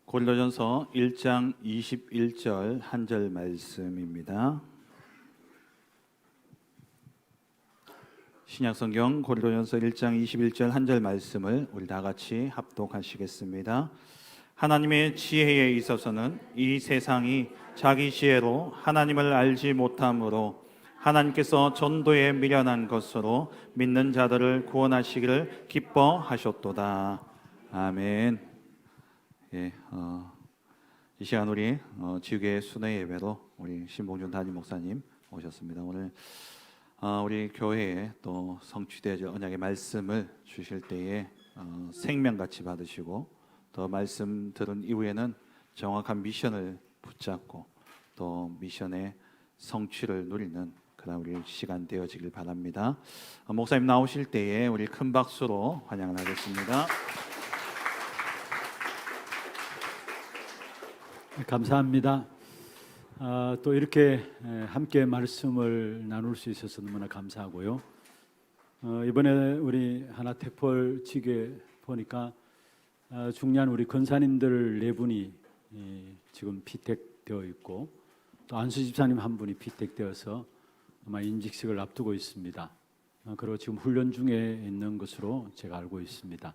고린도전서 1장 21절 한 절 말씀입니다. 신약성경 고린도전서 1장 21절 한 절 말씀을 우리 다 같이 합독하시겠습니다. 하나님의 지혜에 있어서는 이 세상이 자기 지혜로 하나님을 알지 못함으로 하나님께서 전도에 미련한 것으로 믿는 자들을 구원하시기를 기뻐하셨도다. 아멘. 이 시간 우리 지우개 순회 예배로 우리 신봉준 담임 목사님 오셨습니다. 오늘 우리 교회에 또 성취되어질 언약의 말씀을 주실 때에 생명같이 받으시고 또 말씀 들은 이후에는 정확한 미션을 붙잡고 또 미션의 성취를 누리는 그런 우리 시간 되어지길 바랍니다. 목사님 나오실 때에 우리 큰 박수로 환영을 하겠습니다. 감사합니다. 또 이렇게 함께 말씀을 나눌 수 있어서 너무나 감사하고요. 이번에 우리 하나 택벌 지게 보니까 중요한 우리 권사님들 네 분이 지금 피택되어 있고 또 안수 집사님 한 분이 피택되어서 아마 임직식을 앞두고 있습니다. 그리고 지금 훈련 중에 있는 것으로 제가 알고 있습니다.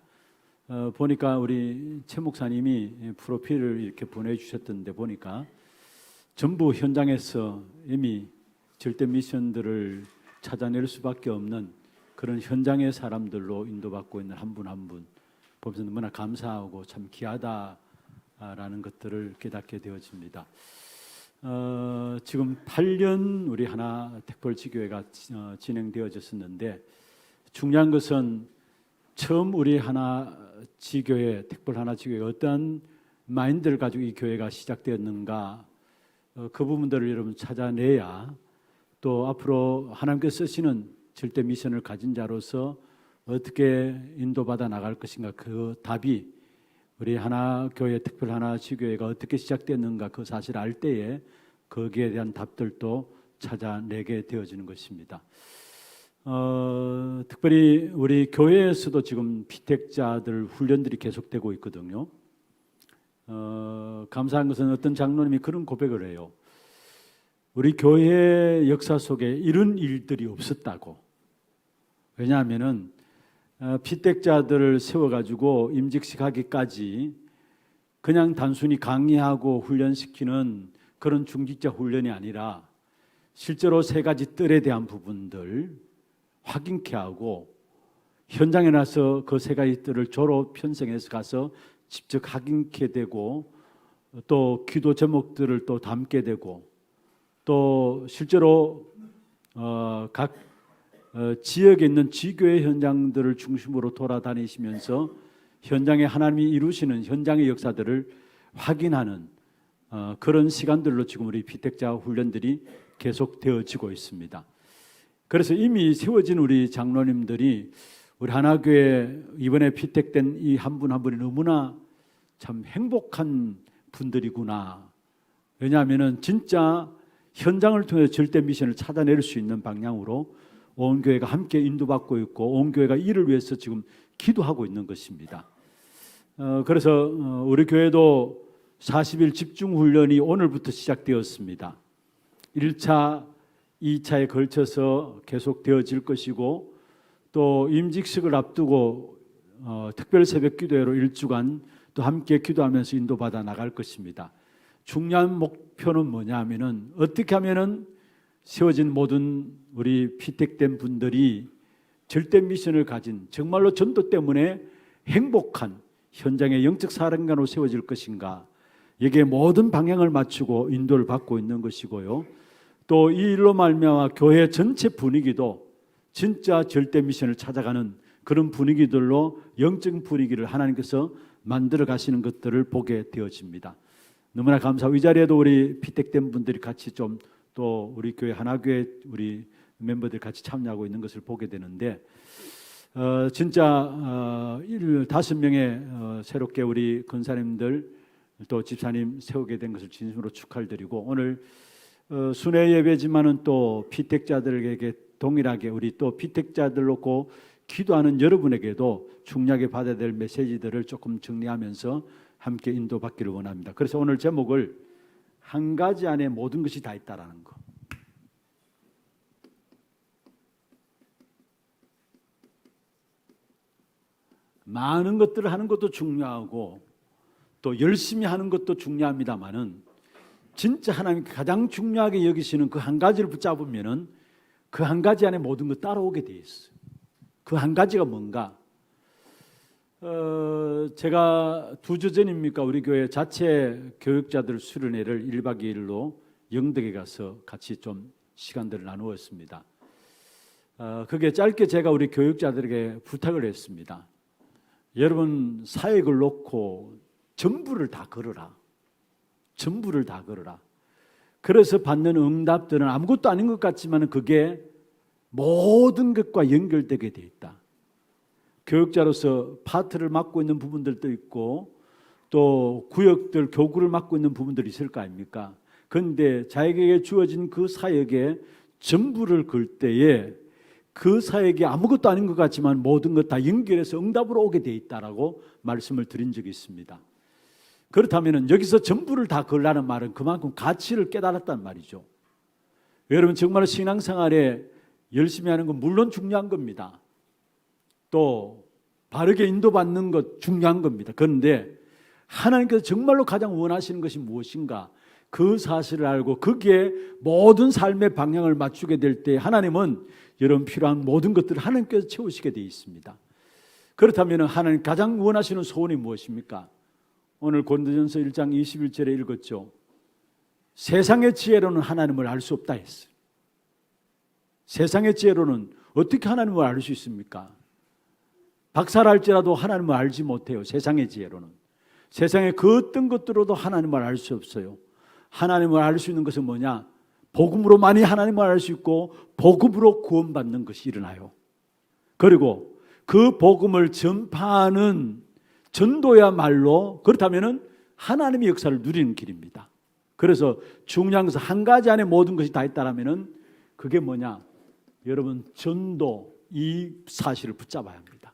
보니까 우리 최 목사님이 프로필을 이렇게 보내주셨던데 보니까 전부 현장에서 이미 절대 미션들을 찾아낼 수밖에 없는 그런 현장의 사람들로 인도받고 있는 한 분 한 분 보면서 너무나 감사하고 참 귀하다라는 것들을 깨닫게 되어집니다. 지금 8년 우리 하나 택벌지교회가 진행되어졌었는데 중요한 것은 처음 우리 하나 지교회, 택벌 하나 지교회가 어떠한 마인드를 가지고 이 교회가 시작되었는가 그 부분들을 여러분 찾아내야 또 앞으로 하나님께서 쓰시는 절대 미션을 가진 자로서 어떻게 인도받아 나갈 것인가 그 답이 우리 하나 교회, 특별 하나 지교회가 어떻게 시작됐는가 그 사실을 알 때에 거기에 대한 답들도 찾아내게 되어지는 것입니다. 특별히 우리 교회에서도 지금 피택자들 훈련들이 계속되고 있거든요. 감사한 것은 어떤 장로님이 그런 고백을 해요. 우리 교회 역사 속에 이런 일들이 없었다고. 왜냐하면은 피택자들을 세워가지고 임직식 하기까지 그냥 단순히 강의하고 훈련시키는 그런 중직자 훈련이 아니라 실제로 세 가지 뜰에 대한 부분들 확인케 하고 현장에 나서 그 세 가지 뜰을 조로 편성해서 가서 직접 확인케 되고 또 기도 제목들을 또 담게 되고 또 실제로 각 지역에 있는 지교회 현장들을 중심으로 돌아다니시면서 현장에 하나님이 이루시는 현장의 역사들을 확인하는 그런 시간들로 지금 우리 피택자 훈련들이 계속되어지고 있습니다. 그래서 이미 세워진 우리 장로님들이 우리 하나교회 이번에 피택된 이 한 분 한 분이 너무나 참 행복한 분들이구나. 왜냐하면 진짜 현장을 통해서 절대 미션을 찾아낼 수 있는 방향으로 온 교회가 함께 인도받고 있고 온 교회가 이를 위해서 지금 기도하고 있는 것입니다. 그래서 우리 교회도 40일 집중훈련이 오늘부터 시작되었습니다. 1차, 2차에 걸쳐서 계속 되어질 것이고 또 임직식을 앞두고 특별 새벽 기도회로 1주간 또 함께 기도하면서 인도받아 나갈 것입니다. 중요한 목표는 뭐냐 하면은 어떻게 하면은 세워진 모든 우리 피택된 분들이 절대 미션을 가진 정말로 전도 때문에 행복한 현장의 영적 사령관으로 세워질 것인가 여기에 모든 방향을 맞추고 인도를 받고 있는 것이고요. 또 이 일로 말미암아 교회 전체 분위기도 진짜 절대 미션을 찾아가는 그런 분위기들로 영적 분위기를 하나님께서 만들어 가시는 것들을 보게 되어집니다. 너무나 감사하고 이 자리에도 우리 피택된 분들이 같이 좀 또 우리 교회 하나교회 우리 멤버들 같이 참여하고 있는 것을 보게 되는데 진짜 5명의 새롭게 우리 권사님들 또 집사님 세우게 된 것을 진심으로 축하를 드리고 오늘 순회 예배지만은 또 피택자들에게 동일하게 우리 또 피택자들 놓고 기도하는 여러분에게도 중요하게 받아야 될 메시지들을 조금 정리하면서 함께 인도받기를 원합니다. 그래서 오늘 제목을 한 가지 안에 모든 것이 다 있다라는 거. 많은 것들을 하는 것도 중요하고 또 열심히 하는 것도 중요합니다만은 진짜 하나님이 가장 중요하게 여기시는 그 한 가지를 붙잡으면은 그 한 가지 안에 모든 것 따라오게 돼 있어요. 그 한 가지가 뭔가? 제가 2주 전입니까 우리 교회 자체 교육자들 수련회를 1박 2일로 영덕에 가서 같이 좀 시간들을 나누었습니다. 그게 짧게 제가 우리 교육자들에게 부탁을 했습니다. 여러분 사역을 놓고 전부를 다 걸어라. 전부를 다 걸어라. 그래서 받는 응답들은 아무것도 아닌 것 같지만 그게 모든 것과 연결되게 돼 있다. 교육자로서 파트를 맡고 있는 부분들도 있고 또 구역들 교구를 맡고 있는 부분들이 있을 거 아닙니까? 그런데 자기에게 주어진 그 사역에 전부를 걸 때에 그 사역이 아무것도 아닌 것 같지만 모든 것 다 연결해서 응답으로 오게 돼 있다라고 말씀을 드린 적이 있습니다. 그렇다면 여기서 전부를 다 걸라는 말은 그만큼 가치를 깨달았단 말이죠. 여러분 정말 신앙생활에 열심히 하는 건 물론 중요한 겁니다. 또 바르게 인도받는 것 중요한 겁니다. 그런데 하나님께서 정말로 가장 원하시는 것이 무엇인가? 그 사실을 알고 거기에 모든 삶의 방향을 맞추게 될 때 하나님은 여러분 필요한 모든 것들을 하나님께서 채우시게 되어 있습니다. 그렇다면 하나님 가장 원하시는 소원이 무엇입니까? 오늘 고린도전서 1장 21절에 읽었죠. 세상의 지혜로는 하나님을 알 수 없다 했어요. 세상의 지혜로는 어떻게 하나님을 알 수 있습니까? 박사를 할지라도 하나님을 알지 못해요. 세상의 지혜로는. 세상의 그 어떤 것들로도 하나님을 알 수 없어요. 하나님을 알 수 있는 것은 뭐냐? 복음으로만이 하나님을 알 수 있고 복음으로 구원받는 것이 일어나요. 그리고 그 복음을 전파하는 전도야말로 그렇다면 하나님의 역사를 누리는 길입니다. 그래서 중요한 것은 한 가지 안에 모든 것이 다 있다라면 그게 뭐냐? 여러분 전도 이 사실을 붙잡아야 합니다.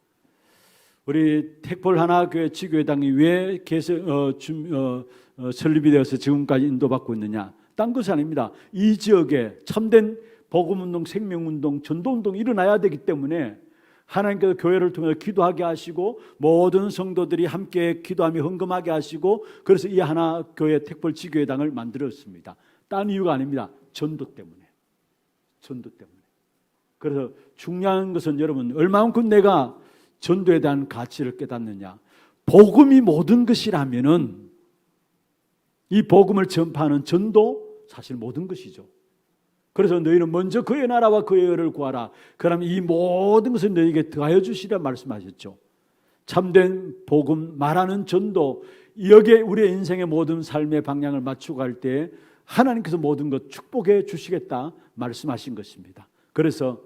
우리 택볼 하나교회 지교회당이 왜 설립이 되어서 지금까지 인도받고 있느냐? 딴 것이 아닙니다. 이 지역에 참된 복음운동, 생명운동, 전도운동이 일어나야 되기 때문에 하나님께서 교회를 통해 기도하게 하시고 모든 성도들이 함께 기도하며 헌금하게 하시고 그래서 이 하나교회 택볼 지교회당을 만들었습니다. 딴 이유가 아닙니다. 전도 때문에. 전도 때문에. 그래서 중요한 것은 여러분 얼마만큼 내가 전도에 대한 가치를 깨닫느냐. 복음이 모든 것이라면은 이 복음을 전파하는 전도 사실 모든 것이죠. 그래서 너희는 먼저 그의 나라와 그의 의를 구하라. 그러면 이 모든 것을 너희에게 더하여 주시라 말씀하셨죠. 참된 복음, 말하는 전도, 여기에 우리의 인생의 모든 삶의 방향을 맞추고 갈 때 하나님께서 모든 것 축복해 주시겠다 말씀하신 것입니다. 그래서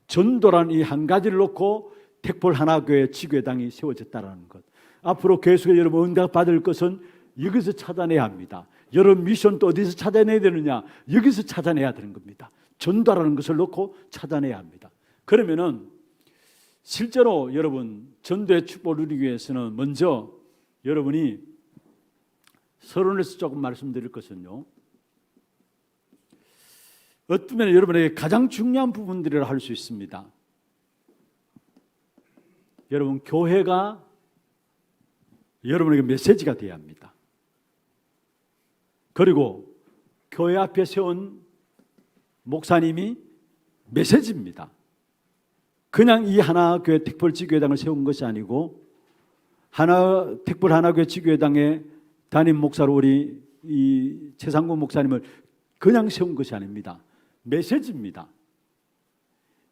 전도란 이 한 가지를 놓고 택볼 하나교회 지교회당이 세워졌다는 것. 앞으로 교회 속에 여러분 응답 받을 것은 여기서 찾아내야 합니다. 여러분 미션 또 어디서 찾아내야 되느냐? 여기서 찾아내야 되는 겁니다. 전도라는 것을 놓고 찾아내야 합니다. 그러면은 실제로 여러분 전도의 축복을 누리기 위해서는 먼저 여러분이 서론에서 조금 말씀드릴 것은요. 어쩌면 여러분에게 가장 중요한 부분들이라 할 수 있습니다. 여러분 교회가 여러분에게 메시지가 되어야 합니다. 그리고 교회 앞에 세운 목사님이 메시지입니다. 그냥 이 하나교회 택볼지교회당을 세운 것이 아니고 택볼 하나교회 지교회당의 담임 목사로 우리 이 최상구 목사님을 그냥 세운 것이 아닙니다. 메시지입니다.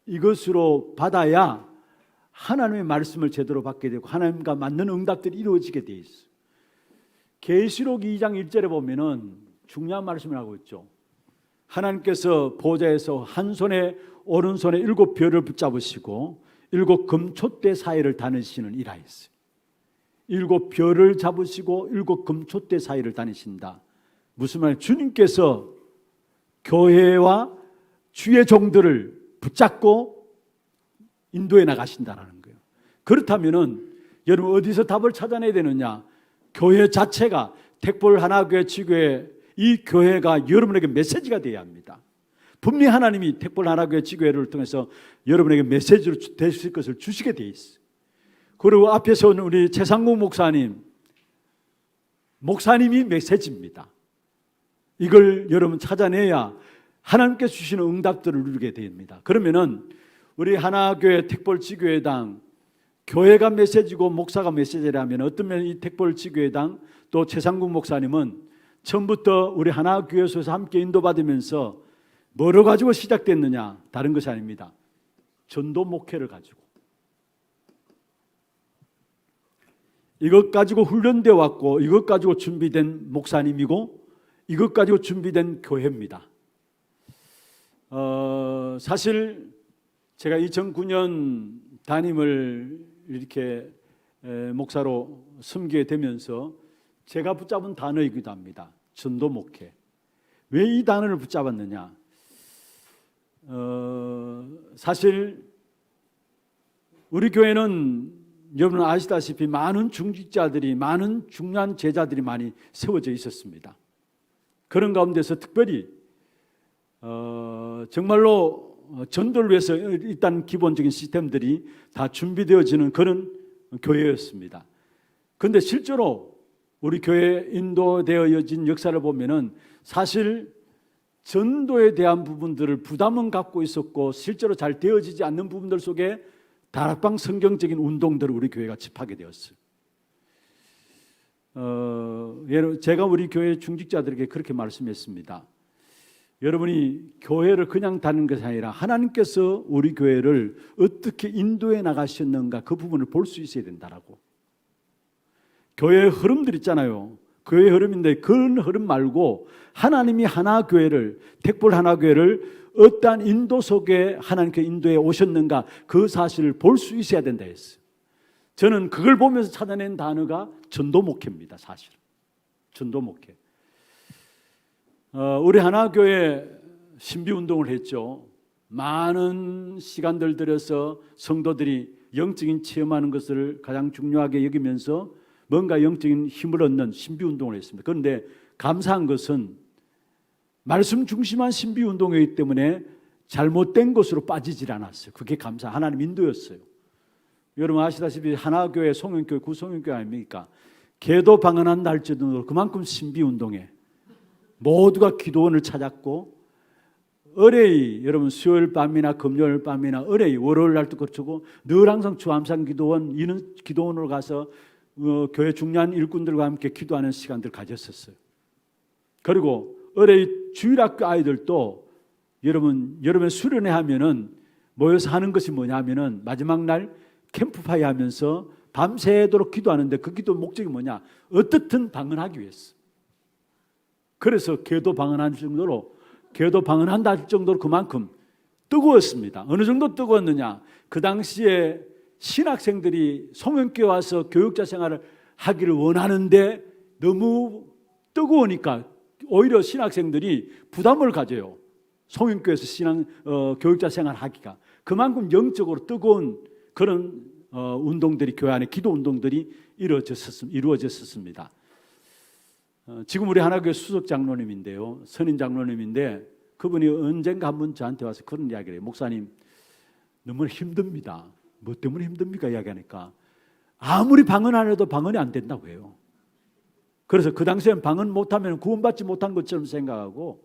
이것으로 받아야 하나님의 말씀을 제대로 받게 되고 하나님과 맞는 응답들이 이루어지게 돼 있어요. 계시록 2장 1절에 보면은 중요한 말씀을 하고 있죠. 하나님께서 보좌에서 한 손에 오른손에 7별을 붙잡으시고 7 금촛대 사이를 다니시는 이라 했어요. 7별을 잡으시고 7 금촛대 사이를 다니신다. 무슨 말이에요? 주님께서 교회와 주의 종들을 붙잡고 인도해 나가신다는 거예요. 그렇다면은 여러분 어디서 답을 찾아내야 되느냐? 교회 자체가 택볼 하나교회 지교회 이 교회가 여러분에게 메시지가 되어야 합니다. 분명히 하나님이 택볼 하나교회 지교회를 통해서 여러분에게 메시지로 되실 것을 주시게 되어 있어요. 그리고 앞에서 오는 우리 최상국 목사님이 메시지입니다. 이걸 여러분 찾아내야 하나님께 주시는 응답들을 누리게 됩니다. 그러면은 우리 하나교회 택볼 지교회당 교회가 메시지고 목사가 메시지라면 어떤 면 이 택볼 지교회당 또 최상국 목사님은 처음부터 우리 하나교회에서 함께 인도받으면서 뭐로 가지고 시작됐느냐? 다른 것이 아닙니다. 전도 목회를 가지고. 이것 가지고 훈련되어 왔고 이것 가지고 준비된 목사님이고 이것 가지고 준비된 교회입니다. 사실 제가 2009년 담임을 이렇게 목사로 섬기게 되면서 제가 붙잡은 단어이기도 합니다. 전도 목회. 왜 이 단어를 붙잡았느냐? 사실 우리 교회는 여러분 아시다시피 많은 중직자들이 많은 중요한 제자들이 많이 세워져 있었습니다. 그런 가운데서 특별히 정말로 전도를 위해서 일단 기본적인 시스템들이 다 준비되어지는 그런 교회였습니다. 그런데 실제로 우리 교회에 인도되어진 역사를 보면은 사실 전도에 대한 부분들을 부담은 갖고 있었고 실제로 잘 되어지지 않는 부분들 속에 다락방 성경적인 운동들을 우리 교회가 집하게 되었어요. 제가 우리 교회 중직자들에게 그렇게 말씀했습니다. 여러분이 교회를 그냥 다니는 것이 아니라 하나님께서 우리 교회를 어떻게 인도해 나가셨는가 그 부분을 볼 수 있어야 된다라고. 교회의 흐름들 있잖아요. 교회의 흐름인데 그런 흐름 말고 하나님이 하나교회를 택볼 하나교회를 어떠한 인도 속에 하나님께 인도해 오셨는가 그 사실을 볼 수 있어야 된다 했어요. 저는 그걸 보면서 찾아낸 단어가 전도 목회입니다. 사실 전도 목회. 우리 하나교회 신비운동을 했죠. 많은 시간들 들여서 성도들이 영적인 체험하는 것을 가장 중요하게 여기면서 뭔가 영적인 힘을 얻는 신비운동을 했습니다. 그런데 감사한 것은 말씀 중심한 신비운동이기 때문에 잘못된 것으로 빠지질 않았어요. 그게 감사, 하나님 인도였어요. 여러분 아시다시피 하나교회, 송영교회, 구송영교회 아닙니까? 개도 방언한다 할지도 그만큼 신비운동에 모두가 기도원을 찾았고 의뢰이 여러분 수요일 밤이나 금요일 밤이나 의뢰이 월요일 날도 그렇고 늘 항상 주암산 기도원 이런 기도원으로 가서 교회 중요한 일꾼들과 함께 기도하는 시간들 가졌었어요. 그리고 의뢰이 주일학교 아이들도 여러분 수련회 하면은 모여서 하는 것이 뭐냐면은 마지막 날 캠프파이 하면서 밤새도록 기도하는데 그 기도 목적이 뭐냐? 어떻든 방언하기 위해서. 그래서 개도 방언할 정도로 개도 방언한다 할 정도로 그만큼 뜨거웠습니다. 어느 정도 뜨거웠느냐? 그 당시에 신학생들이 송영교회 와서 교육자 생활을 하기를 원하는데 너무 뜨거우니까 오히려 신학생들이 부담을 가져요. 송영교회에서 교육자 생활을 하기가 그만큼 영적으로 뜨거운 그런 운동들이 교회 안에 기도 운동들이 이루어졌었습니다. 지금 우리 하나교회 수석 장로님인데요, 선임 장로님인데 그분이 언젠가 한번 저한테 와서 그런 이야기를 해요. 목사님 너무 힘듭니다. 뭐 때문에 힘듭니까? 이야기하니까 아무리 방언 안 해도 방언이 안 된다고 해요. 그래서 그 당시엔 방언 못하면 구원받지 못한 것처럼 생각하고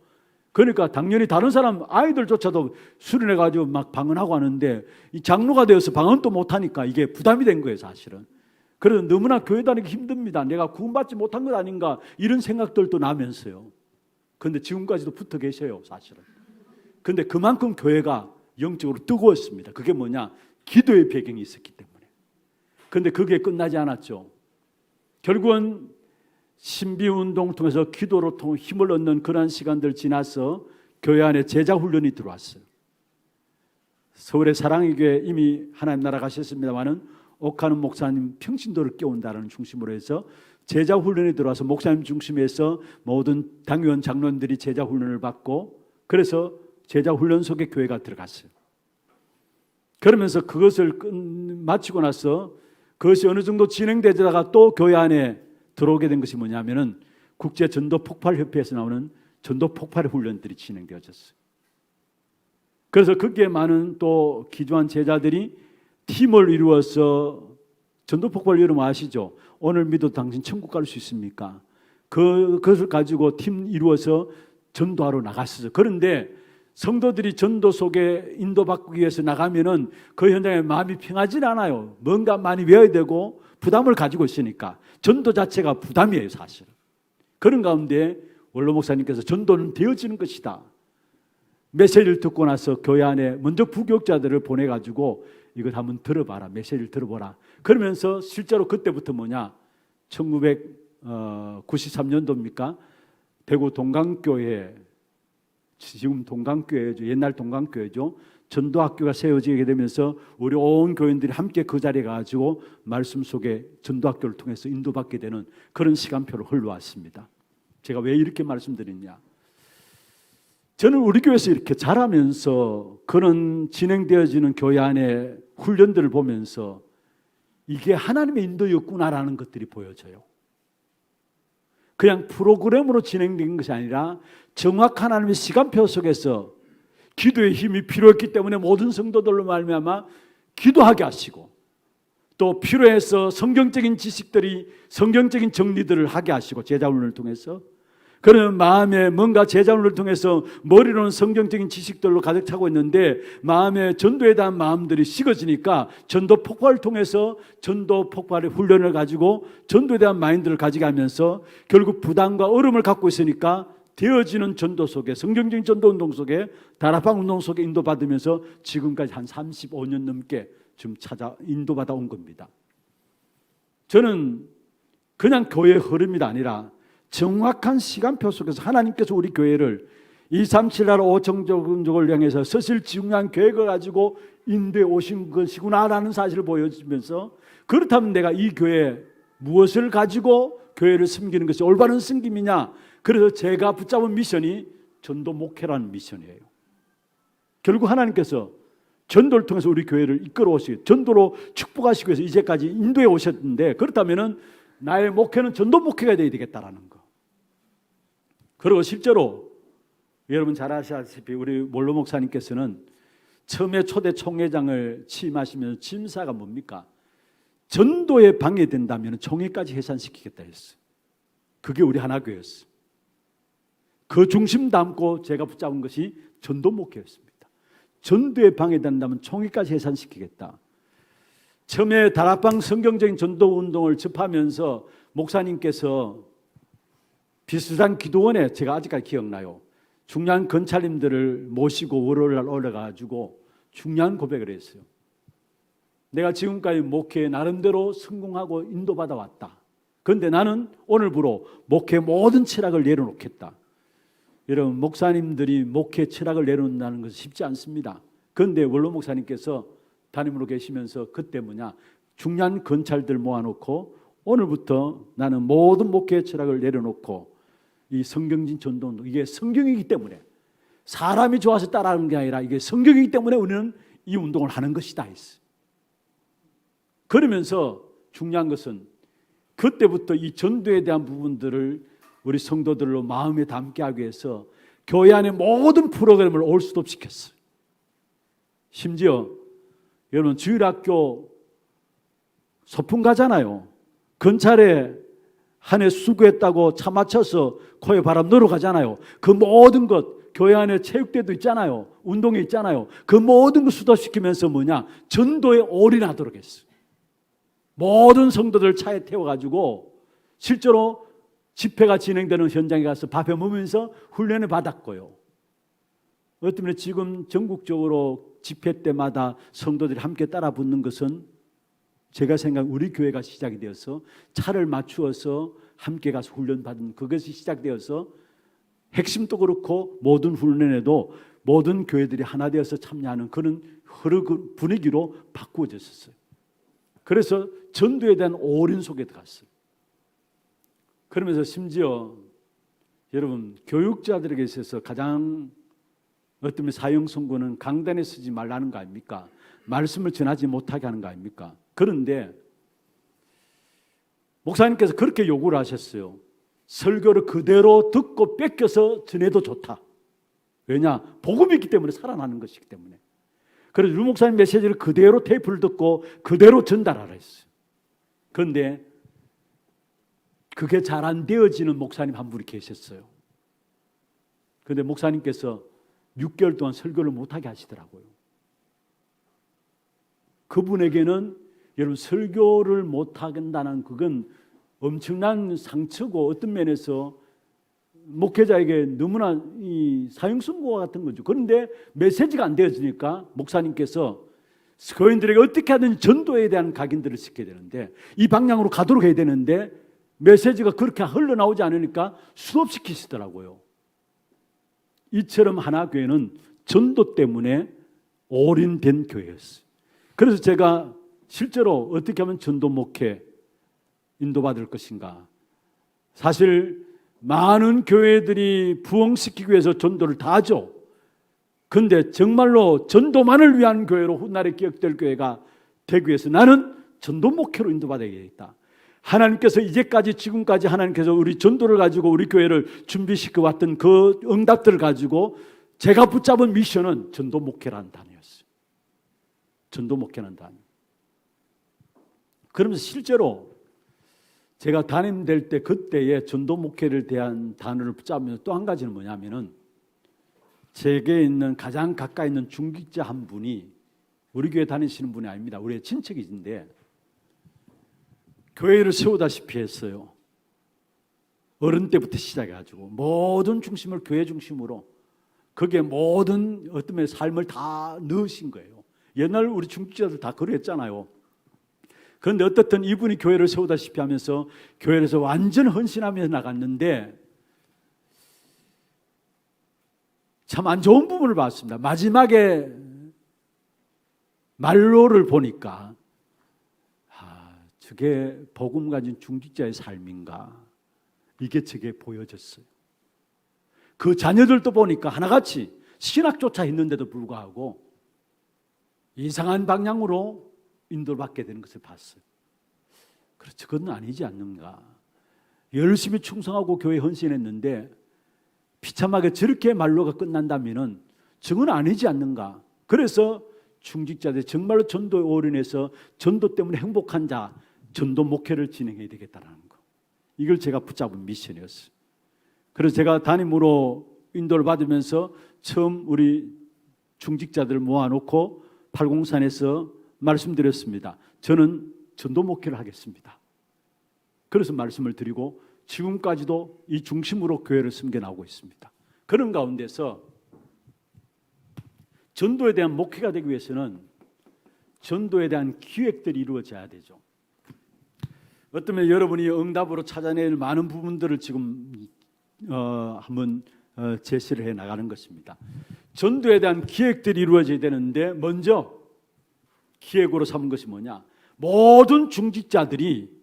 그러니까 당연히 다른 사람 아이들조차도 수련해가지고 막 방언하고 하는데 이 장로가 되어서 방언도 못하니까 이게 부담이 된 거예요 사실은. 그래서 너무나 교회 다니기 힘듭니다. 내가 구원받지 못한 것 아닌가 이런 생각들도 나면서요. 그런데 지금까지도 붙어 계셔요 사실은. 그런데 그만큼 교회가 영적으로 뜨거웠습니다. 그게 뭐냐? 기도의 배경이 있었기 때문에. 그런데 그게 끝나지 않았죠. 결국은 신비운동을 통해서 기도로 통해 힘을 얻는 그러한 시간들 지나서 교회 안에 제자 훈련이 들어왔어요. 서울의 사랑의 교회 이미 하나님 나라 가셨습니다마는 옥하는 목사님 평신도를 깨운다는 중심으로 해서 제자 훈련이 들어와서 목사님 중심에서 모든 당위원 장로님들이 제자 훈련을 받고 그래서 제자 훈련 속에 교회가 들어갔어요. 그러면서 그것을 마치고 나서 그것이 어느 정도 진행되다가 또 교회 안에 들어오게 된 것이 뭐냐면은 국제 전도 폭발 협회에서 나오는 전도 폭발 훈련들이 진행되어졌어요. 그래서 거기에 많은 또 기조한 제자들이 팀을 이루어서 전도 폭발 여러분 아시죠? 오늘 믿어도 당신 천국 갈 수 있습니까? 그것을 가지고 팀 이루어서 전도하러 나갔어요. 그런데 성도들이 전도 속에 인도받기 위해서 나가면은 그 현장에 마음이 평하지 않아요. 뭔가 많이 외워야 되고 부담을 가지고 있으니까 전도 자체가 부담이에요, 사실은. 그런 가운데 원로 목사님께서 전도는 되어지는 것이다. 메시지를 듣고 나서 교회 안에 먼저 부교육자들을 보내가지고 이걸 한번 들어봐라. 메시지를 들어보라. 그러면서 실제로 그때부터 뭐냐? 1993년도입니까? 대구 동강교회, 지금 동강교회죠. 옛날 동강교회죠. 전도학교가 세워지게 되면서 우리 온 교인들이 함께 그 자리에 가지고 말씀 속에 전도학교를 통해서 인도받게 되는 그런 시간표로 흘러왔습니다. 제가 왜 이렇게 말씀드리냐? 저는 우리 교회에서 이렇게 자라면서 그런 진행되어지는 교회 안에 훈련들을 보면서 이게 하나님의 인도였구나라는 것들이 보여져요. 그냥 프로그램으로 진행된 것이 아니라 정확한 하나님의 시간표 속에서 기도의 힘이 필요했기 때문에 모든 성도들로 말미암아 기도하게 하시고 또 필요해서 성경적인 지식들이 성경적인 정리들을 하게 하시고 제자훈련을 통해서 그런 마음에 뭔가 제자훈련을 통해서 머리로는 성경적인 지식들로 가득 차고 있는데 마음에 전도에 대한 마음들이 식어지니까 전도 폭발을 통해서 전도 폭발의 훈련을 가지고 전도에 대한 마인드를 가지게 하면서 결국 부담과 어려움을 갖고 있으니까 되어지는 전도 속에 성경적인 전도 운동 속에 다락방 운동 속에 인도받으면서 지금까지 한 35년 넘게 지금 인도받아 온 겁니다. 저는 그냥 교회의 흐름이 아니라 정확한 시간표 속에서 하나님께서 우리 교회를 237 나라 5천 종족을 향해서 서실 중요한 계획을 가지고 인도에 오신 것이구나라는 사실을 보여주면서 그렇다면 내가 이 교회에 무엇을 가지고 교회를 섬기는 것이 올바른 섬김이냐? 그래서 제가 붙잡은 미션이 전도 목회라는 미션이에요. 결국 하나님께서 전도를 통해서 우리 교회를 이끌어 오시고 전도로 축복하시기 위해서 이제까지 인도에 오셨는데 그렇다면 나의 목회는 전도 목회가 되어야 되겠다라는 거. 그리고 실제로 여러분 잘 아시다시피 우리 몰로 목사님께서는 처음에 초대 총회장을 취임하시면서 심사가 뭡니까? 전도에 방해된다면 총회까지 해산시키겠다 했어요. 그게 우리 하나교회였어요. 그 중심 담고 제가 붙잡은 것이 전도 목회였습니다. 전도에 방해된다면 총회까지 해산시키겠다. 처음에 다락방 성경적인 전도 운동을 접하면서 목사님께서 비슷한 기도원에 제가 아직까지 기억나요. 중요한 건찰님들을 모시고 월요일날 올라가지고 중요한 고백을 했어요. 내가 지금까지 목회에 나름대로 성공하고 인도받아 왔다. 그런데 나는 오늘부로 목회 모든 철학을 내려놓겠다. 여러분 목사님들이 목회 철학을 내려놓는다는 것은 쉽지 않습니다. 그런데 원로 목사님께서 담임으로 계시면서 그때 중요한 건찰들 모아놓고 오늘부터 나는 모든 목회 철학을 내려놓고 이 성경진 전도운동 이게 성경이기 때문에 사람이 좋아서 따라하는 게 아니라 이게 성경이기 때문에 우리는 이 운동을 하는 것이다 했어요. 그러면서 중요한 것은 그때부터 이 전도에 대한 부분들을 우리 성도들로 마음에 담게 하기 위해서 교회 안에 모든 프로그램을 올스톱 시켰어요. 심지어 여러분 주일학교 소풍 가잖아요. 건찰에 한 해 수고했다고 차 맞춰서 코에 바람 넣으러 가잖아요. 그 모든 것 교회 안에 체육대도 있잖아요. 운동회 있잖아요. 그 모든 것 수도시키면서 전도에 올인하도록 했어요. 모든 성도들 차에 태워가지고 실제로 집회가 진행되는 현장에 가서 밥해 먹으면서 훈련을 받았고요. 어쩌면 지금 전국적으로 집회 때마다 성도들이 함께 따라 붙는 것은 제가 생각한 우리 교회가 시작이 되어서 차를 맞추어서 함께 가서 훈련받은 그것이 시작되어서 핵심도 그렇고 모든 훈련에도 모든 교회들이 하나 되어서 참여하는 그런 분위기로 바꾸어졌었어요. 그래서 전도에 대한 올인 속에 들어갔어요. 그러면서 심지어 여러분 교육자들에게 있어서 가장 어떤 사형 선고는 강단에 쓰지 말라는 거 아닙니까? 말씀을 전하지 못하게 하는 거 아닙니까? 그런데 목사님께서 그렇게 요구를 하셨어요. 설교를 그대로 듣고 뺏겨서 전해도 좋다. 왜냐? 복음이 있기 때문에 살아나는 것이기 때문에. 그래서 유 목사님 메시지를 그대로 테이프를 듣고 그대로 전달하라 했어요. 그런데 그게 잘 안 되어지는 목사님 한 분이 계셨어요. 그런데 목사님께서 6개월 동안 설교를 못하게 하시더라고요. 그분에게는 여러분 설교를 못한다는 그건 엄청난 상처고 어떤 면에서 목회자에게 너무나 이 사형선고와 같은 거죠. 그런데 메시지가 안 되어지니까 목사님께서 교인들에게 어떻게 하든 전도에 대한 각인들을 시켜야 되는데 이 방향으로 가도록 해야 되는데 메시지가 그렇게 흘러나오지 않으니까 수업시키시더라고요. 이처럼 하나교회는 전도 때문에 올인된 교회였어요. 그래서 제가 실제로 어떻게 하면 전도 목회 인도받을 것인가. 사실 많은 교회들이 부흥시키기 위해서 전도를 다 하죠. 그런데 정말로 전도만을 위한 교회로 훗날에 기억될 교회가 되기 위해서 나는 전도 목회로 인도받아야겠다. 하나님께서 이제까지 지금까지 하나님께서 우리 전도를 가지고 우리 교회를 준비시켜 왔던 그 응답들을 가지고 제가 붙잡은 미션은 전도 목회라는 단어였어요. 전도 목회라는 단어. 그러면서 실제로 제가 담임될 때 그때의 전도 목회를 대한 단어를 붙잡으면서 또 한 가지는 뭐냐면은 제게 있는 가장 가까이 있는 중직자 한 분이 우리 교회 다니시는 분이 아닙니다. 우리의 친척이신데 교회를 세우다시피 했어요. 어른 때부터 시작해가지고 모든 중심을 교회 중심으로 거기에 모든 어떤 면의 삶을 다 넣으신 거예요. 옛날 우리 중직자들 다 그랬잖아요. 그런데 어떻든 이분이 교회를 세우다시피 하면서 교회에서 완전 헌신하면서 나갔는데 참 안 좋은 부분을 봤습니다. 마지막에 말로를 보니까 저게 복음 가진 중직자의 삶인가 이게 저게 보여졌어요. 그 자녀들도 보니까 하나같이 신학조차 있는데도 불구하고 이상한 방향으로 인도를 받게 되는 것을 봤어요. 그렇죠. 그건 아니지 않는가. 열심히 충성하고 교회 헌신했는데 비참하게 저렇게 말로가 끝난다면은 저건 아니지 않는가. 그래서 중직자들 정말로 전도에 올인해서 전도 때문에 행복한 자, 전도 목회를 진행해야 되겠다는 거. 이걸 제가 붙잡은 미션이었어요. 그래서 제가 담임으로 인도를 받으면서 처음 우리 중직자들을 모아놓고 팔공산에서 말씀드렸습니다. 저는 전도 목회를 하겠습니다. 그래서 말씀을 드리고 지금까지도 이 중심으로 교회를 섬겨나오고 있습니다. 그런 가운데서 전도에 대한 목회가 되기 위해서는 전도에 대한 기획들이 이루어져야 되죠. 어쩌면 여러분이 응답으로 찾아낼 많은 부분들을 지금 한번 제시를 해 나가는 것입니다. 전도에 대한 기획들이 이루어져야 되는데 먼저 기획으로 삼은 것이 뭐냐? 모든 중직자들이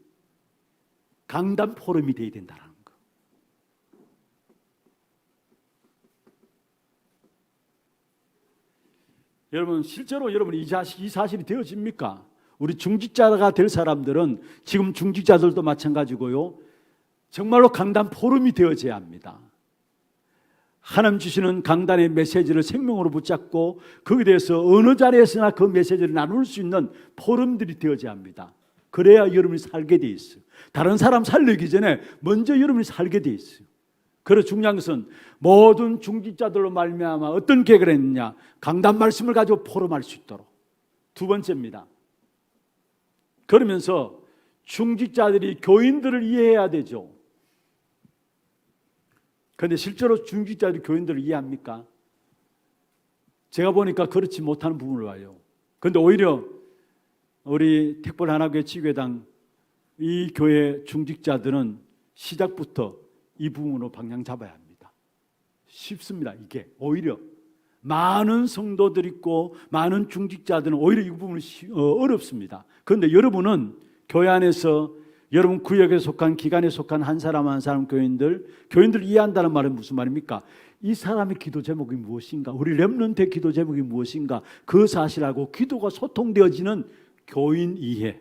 강단 포럼이 되어야 된다는 거. 여러분 실제로 여러분이 이 사실이 되어집니까? 우리 중직자가 될 사람들은 지금 중직자들도 마찬가지고요. 정말로 강단 포럼이 되어져야 합니다. 하나님 주시는 강단의 메시지를 생명으로 붙잡고 거기에 대해서 어느 자리에서나 그 메시지를 나눌 수 있는 포럼들이 되어져야 합니다. 그래야 여러분이 살게 돼 있어요. 다른 사람 살리기 전에 먼저 여러분이 살게 돼 있어요. 그래서 중요한 것은 모든 중직자들로 말미암아 어떤 계획을 했느냐, 강단 말씀을 가지고 포럼할 수 있도록. 두 번째입니다. 그러면서 중직자들이 교인들을 이해해야 되죠. 그런데 실제로 중직자들이 교인들을 이해합니까? 제가 보니까 그렇지 못하는 부분을 봐요. 그런데 오히려 우리 택벌 하나교회 지교회당 이 교회 중직자들은 시작부터 이 부분으로 방향 잡아야 합니다. 쉽습니다. 이게 오히려 많은 성도들 있고 많은 중직자들은 오히려 이 부분이 어렵습니다. 그런데 여러분은 교회 안에서 여러분 구역에 속한 기관에 속한 한 사람 한 사람 교인들 이해한다는 말은 무슨 말입니까? 이 사람의 기도 제목이 무엇인가? 우리 렘넌트의 기도 제목이 무엇인가? 그 사실하고 기도가 소통되어지는 교인 이해.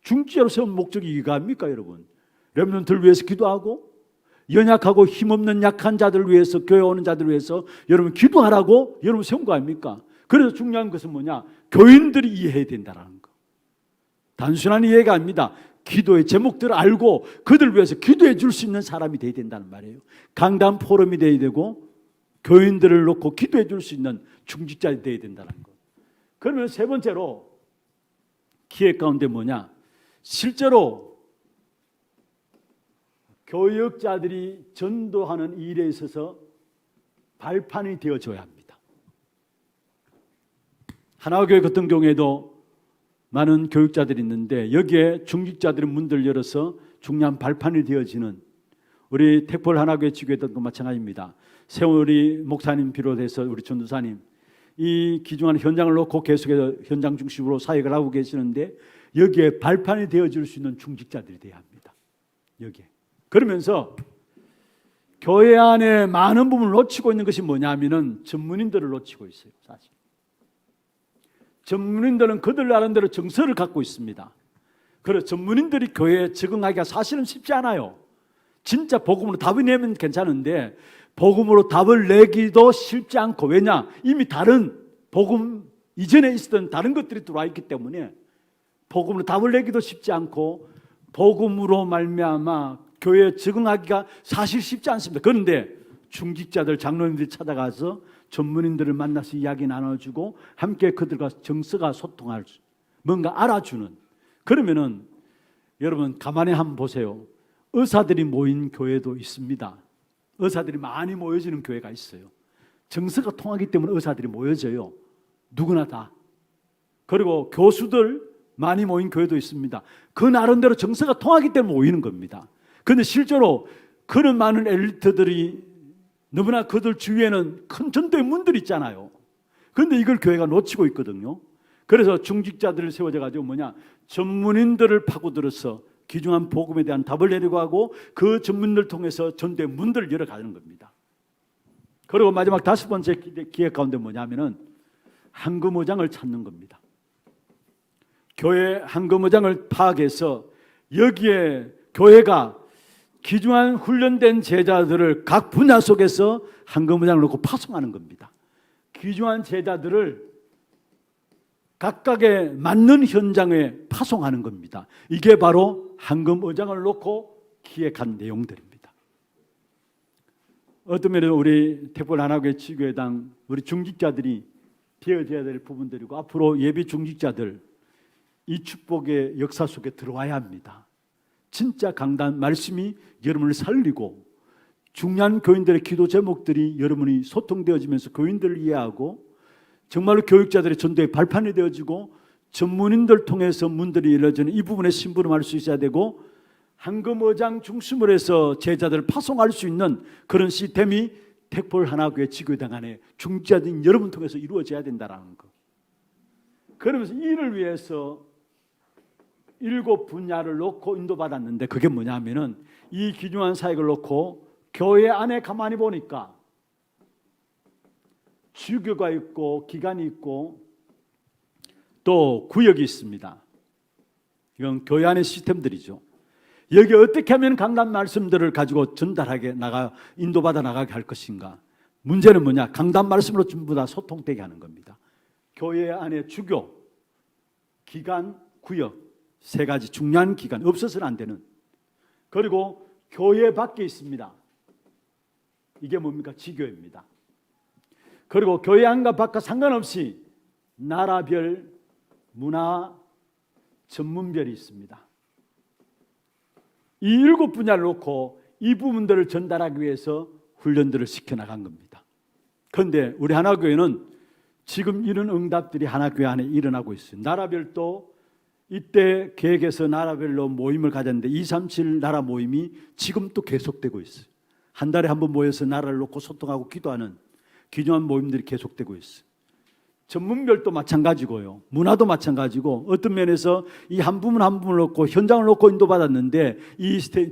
중직자로 세운 목적이 이거합니까, 여러분? 렘넌트를 위해서 기도하고 연약하고 힘없는 약한 자들을 위해서, 교회 오는 자들을 위해서 여러분 기도하라고 여러분 세운 거 아닙니까? 그래서 중요한 것은 뭐냐? 교인들이 이해해야 된다는 거. 단순한 이해가 아닙니다. 기도의 제목들을 알고 그들을 위해서 기도해 줄 수 있는 사람이 돼야 된다는 말이에요. 강단 포럼이 돼야 되고 교인들을 놓고 기도해 줄 수 있는 중직자이 돼야 된다는 거. 그러면 세 번째로 기획 가운데 뭐냐? 실제로 교역자들이 전도하는 일에 있어서 발판이 되어줘야 합니다. 하나교회 같은 경우에도 많은 교육자들이 있는데 여기에 중직자들의 문들을 열어서 중요한 발판이 되어지는 우리 택볼 하나교회 지교회도 마찬가지입니다. 세월이 목사님 비롯해서 우리 전도사님 이 귀중한 현장을 놓고 계속해서 현장 중심으로 사역을 하고 계시는데 여기에 발판이 되어줄 수 있는 중직자들이 되어야 합니다. 여기에. 그러면서 교회 안에 많은 부분을 놓치고 있는 것이 뭐냐면은 전문인들을 놓치고 있어요. 사실 전문인들은 그들 나름대로 정서를 갖고 있습니다. 그래서 전문인들이 교회에 적응하기가 사실은 쉽지 않아요. 진짜 복음으로 답을 내면 괜찮은데 복음으로 답을 내기도 쉽지 않고, 왜냐? 이미 다른 복음 이전에 있었던 다른 것들이 들어와 있기 때문에 복음으로 답을 내기도 쉽지 않고 복음으로 말미암아 교회에 적응하기가 사실 쉽지 않습니다. 그런데 중직자들, 장로님들이 찾아가서 전문인들을 만나서 이야기 나눠주고 함께 그들과 정서가 소통할 수, 뭔가 알아주는. 그러면은 여러분 가만히 한번 보세요. 의사들이 모인 교회도 있습니다. 의사들이 많이 모여지는 교회가 있어요. 정서가 통하기 때문에 의사들이 모여져요. 누구나 다. 그리고 교수들 많이 모인 교회도 있습니다. 그 나름대로 정서가 통하기 때문에 모이는 겁니다. 그런데 실제로 그런 많은 엘리트들이 너무나 그들 주위에는 큰 전도의 문들이 있잖아요. 그런데 이걸 교회가 놓치고 있거든요. 그래서 중직자들을 세워져 가지고 뭐냐? 전문인들을 파고들어서 귀중한 복음에 대한 답을 내려고 하고 그 전문들을 통해서 전도의 문들을 열어가는 겁니다. 그리고 마지막 다섯 번째 기획 가운데 뭐냐면은 한금어장을 찾는 겁니다. 교회 한금어장을 파악해서 여기에 교회가 귀중한 훈련된 제자들을 각 분야 속에서 한금어장을 놓고 파송하는 겁니다. 귀중한 제자들을 각각에 맞는 현장에 파송하는 겁니다. 이게 바로 한금어장을 놓고 기획한 내용들입니다. 어떤 면에는 우리 택볼 하나교회 지교회당 우리 중직자들이 되어져야 될 부분들이고 앞으로 예비 중직자들 이 축복의 역사 속에 들어와야 합니다. 진짜 강단 말씀이 여러분을 살리고 중요한 교인들의 기도 제목들이 여러분이 소통되어지면서 교인들을 이해하고 정말로 교육자들의 전도의 발판이 되어지고 전문인들 통해서 문들이 열려지는 이 부분에 심부름할 수 있어야 되고 한금어장 중심으로 해서 제자들을 파송할 수 있는 그런 시스템이 택볼 하나교회 지교회당 안에 중직자들인 여러분 통해서 이루어져야 된다는 거. 그러면서 이를 위해서 7 분야를 놓고 인도받았는데 그게 뭐냐면은 이 귀중한 사역을 놓고 교회 안에 가만히 보니까 주교가 있고 기관이 있고 또 구역이 있습니다. 이건 교회 안의 시스템들이죠. 여기 어떻게 하면 강단 말씀들을 가지고 전달하게 나가 인도받아 나가게 할 것인가. 문제는 뭐냐? 강단 말씀으로 전부 다 소통되게 하는 겁니다. 교회 안에 주교, 기관, 구역 세 가지 중요한 기관 없어서는 안 되는. 그리고 교회 밖에 있습니다. 이게 뭡니까? 지교회입니다. 그리고 교회 안과 밖과 상관없이 나라별, 문화, 전문별이 있습니다. 이 7 분야를 놓고 이 부분들을 전달하기 위해서 훈련들을 시켜나간 겁니다. 그런데 우리 하나교회는 지금 이런 응답들이 하나교회 안에 일어나고 있어요. 나라별도 이때 계획에서 나라별로 모임을 가졌는데 237 나라 모임이 지금 또 계속되고 있어요. 한 달에 한 번 모여서 나라를 놓고 소통하고 기도하는 귀중한 모임들이 계속되고 있어요. 전문별도 마찬가지고요. 문화도 마찬가지고 어떤 면에서 이 한 부분 한 부분을 놓고 현장을 놓고 인도받았는데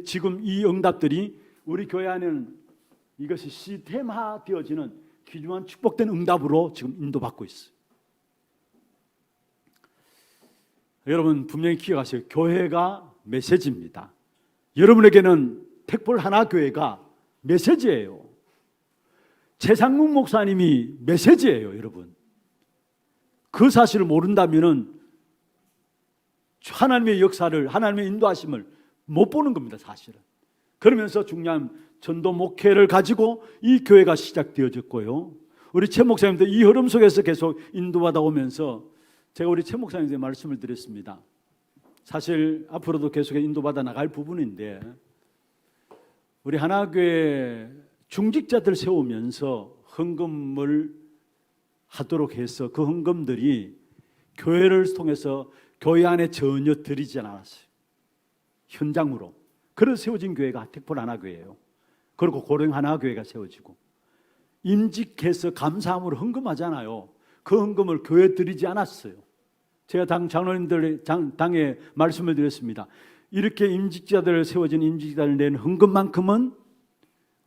지금 이 응답들이 우리 교회 안에는 이것이 시스템화 되어지는 귀중한 축복된 응답으로 지금 인도받고 있어요. 여러분 분명히 기억하세요. 교회가 메시지입니다. 여러분에게는 택볼 하나교회가 메시지예요. 최상문 목사님이 메시지예요, 여러분. 그 사실을 모른다면은 하나님의 역사를, 하나님의 인도하심을 못 보는 겁니다, 사실은. 그러면서 중요한 전도 목회를 가지고 이 교회가 시작되어졌고요. 우리 최 목사님도 이 흐름 속에서 계속 인도받아 오면서 제가 우리 최 목사님께 말씀을 드렸습니다. 사실 앞으로도 계속 인도받아 나갈 부분인데 우리 하나교회 중직자들 세우면서 헌금을 하도록 해서 그 헌금들이 교회를 통해서 교회 안에 전혀 들이지 않았어요. 현장으로. 그래서 세워진 교회가 택볼 하나교회예요. 그리고 고령 하나교회가 세워지고 임직해서 감사함으로 헌금하잖아요. 그 헌금을 교회에 드리지 않았어요. 제가 장로님들 당에 말씀을 드렸습니다. 이렇게 임직자들 세워진 임직자를 낸 헌금만큼은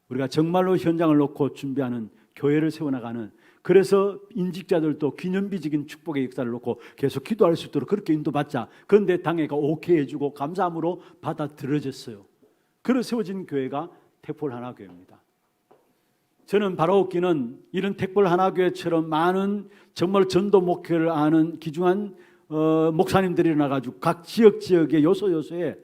우리가 정말로 현장을 놓고 준비하는 교회를 세워나가는, 그래서 임직자들도 기념비적인 축복의 역사를 놓고 계속 기도할 수 있도록 그렇게 인도받자. 그런데 당회가 오케이 해주고 감사함으로 받아들여졌어요. 그래서 세워진 교회가 택볼 하나교회입니다. 저는 바라옵기는 이런 택볼 하나교회처럼 많은 정말 전도 목회를 아는 귀중한 목사님들이 일어나가지고 각 지역의 요소에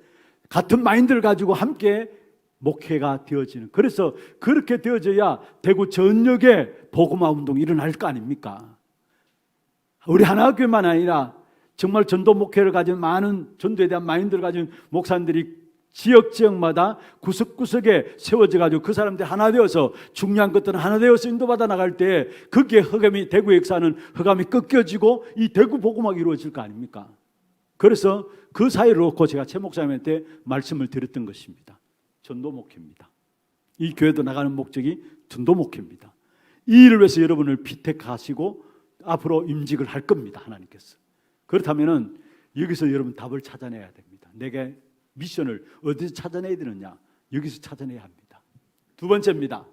같은 마인드를 가지고 함께 목회가 되어지는, 그래서 그렇게 되어져야 대구 전역에 복음화 운동이 일어날 거 아닙니까? 우리 하나교회만 아니라 정말 전도 목회를 가진 많은 전도에 대한 마인드를 가진 목사님들이 지역마다 구석구석에 세워져 가지고 그 사람들이 하나 되어서 중요한 것들은 하나 되어서 인도받아 나갈 때 거기에 흑암이, 대구 역사는 흑암이 꺾여지고 이 대구 복음화가 이루어질 거 아닙니까? 그래서 그 사이를 놓고 제가 최 목사님한테 말씀을 드렸던 것입니다. 전도 목회입니다. 이 교회도 나가는 목적이 전도 목회입니다. 이 일을 위해서 여러분을 피택하시고 앞으로 임직을 할 겁니다, 하나님께서. 그렇다면 여기서 여러분 답을 찾아내야 됩니다. 내게 미션을 어디서 찾아내야 되느냐? 여기서 찾아내야 합니다. 두 번째입니다.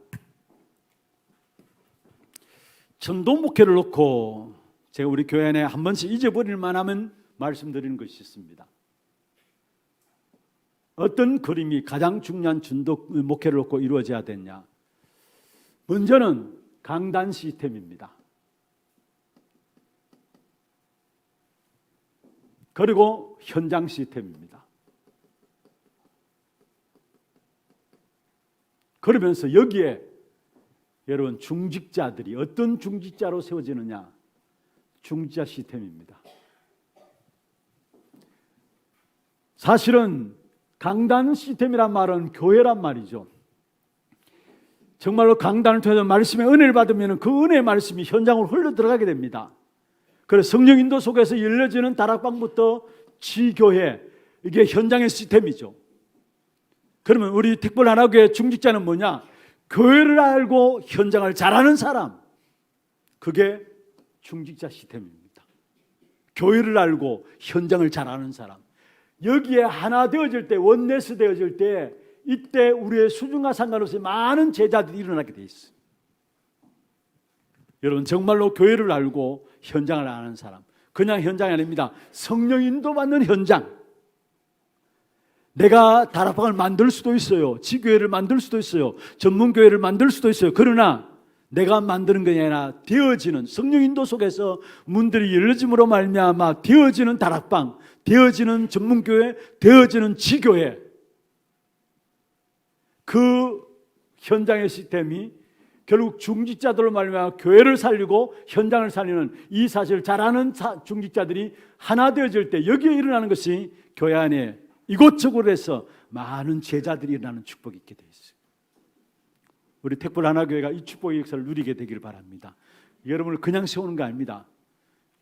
전도 목회를 놓고 제가 우리 교회 안에 한 번씩 잊어버릴 만하면 말씀드리는 것이 있습니다. 어떤 그림이 가장 중요한 전도 목회를 놓고 이루어져야 되냐? 먼저는 강단 시스템입니다. 그리고 현장 시스템입니다. 그러면서 여기에 여러분 중직자들이 어떤 중직자로 세워지느냐? 중직자 시스템입니다. 사실은 강단 시스템이란 말은 교회란 말이죠. 정말로 강단을 통해서 말씀의 은혜를 받으면 그 은혜의 말씀이 현장으로 흘러 들어가게 됩니다. 그래서 성령 인도 속에서 열려지는 다락방부터 지교회, 이게 현장의 시스템이죠. 그러면 우리 택볼 하나교회 중직자는 뭐냐? 교회를 알고 현장을 잘하는 사람, 그게 중직자 시스템입니다. 교회를 알고 현장을 잘하는 사람, 여기에 하나 되어질 때, 원네스 되어질 때, 이때 우리의 수준과 상관없이 많은 제자들이 일어나게 돼 있어요. 여러분 정말로 교회를 알고 현장을 아는 사람, 그냥 현장이 아닙니다. 성령 인도받는 현장. 내가 다락방을 만들 수도 있어요. 지교회를 만들 수도 있어요. 전문교회를 만들 수도 있어요. 그러나 내가 만드는 것이 아니라 되어지는, 성령 인도 속에서 문들이 열려짐으로 말미암아 되어지는 다락방, 되어지는 전문교회, 되어지는 지교회, 그 현장의 시스템이 결국 중직자들로 말미암아 교회를 살리고 현장을 살리는 이 사실을 잘 아는 중직자들이 하나 되어질 때 여기에 일어나는 것이 교회 안에 이곳저곳 해서 많은 제자들이 일어나는 축복이 있게 되어 있어요. 우리 택볼 하나교회가 이 축복의 역사를 누리게 되기를 바랍니다. 여러분을 그냥 세우는 거 아닙니다.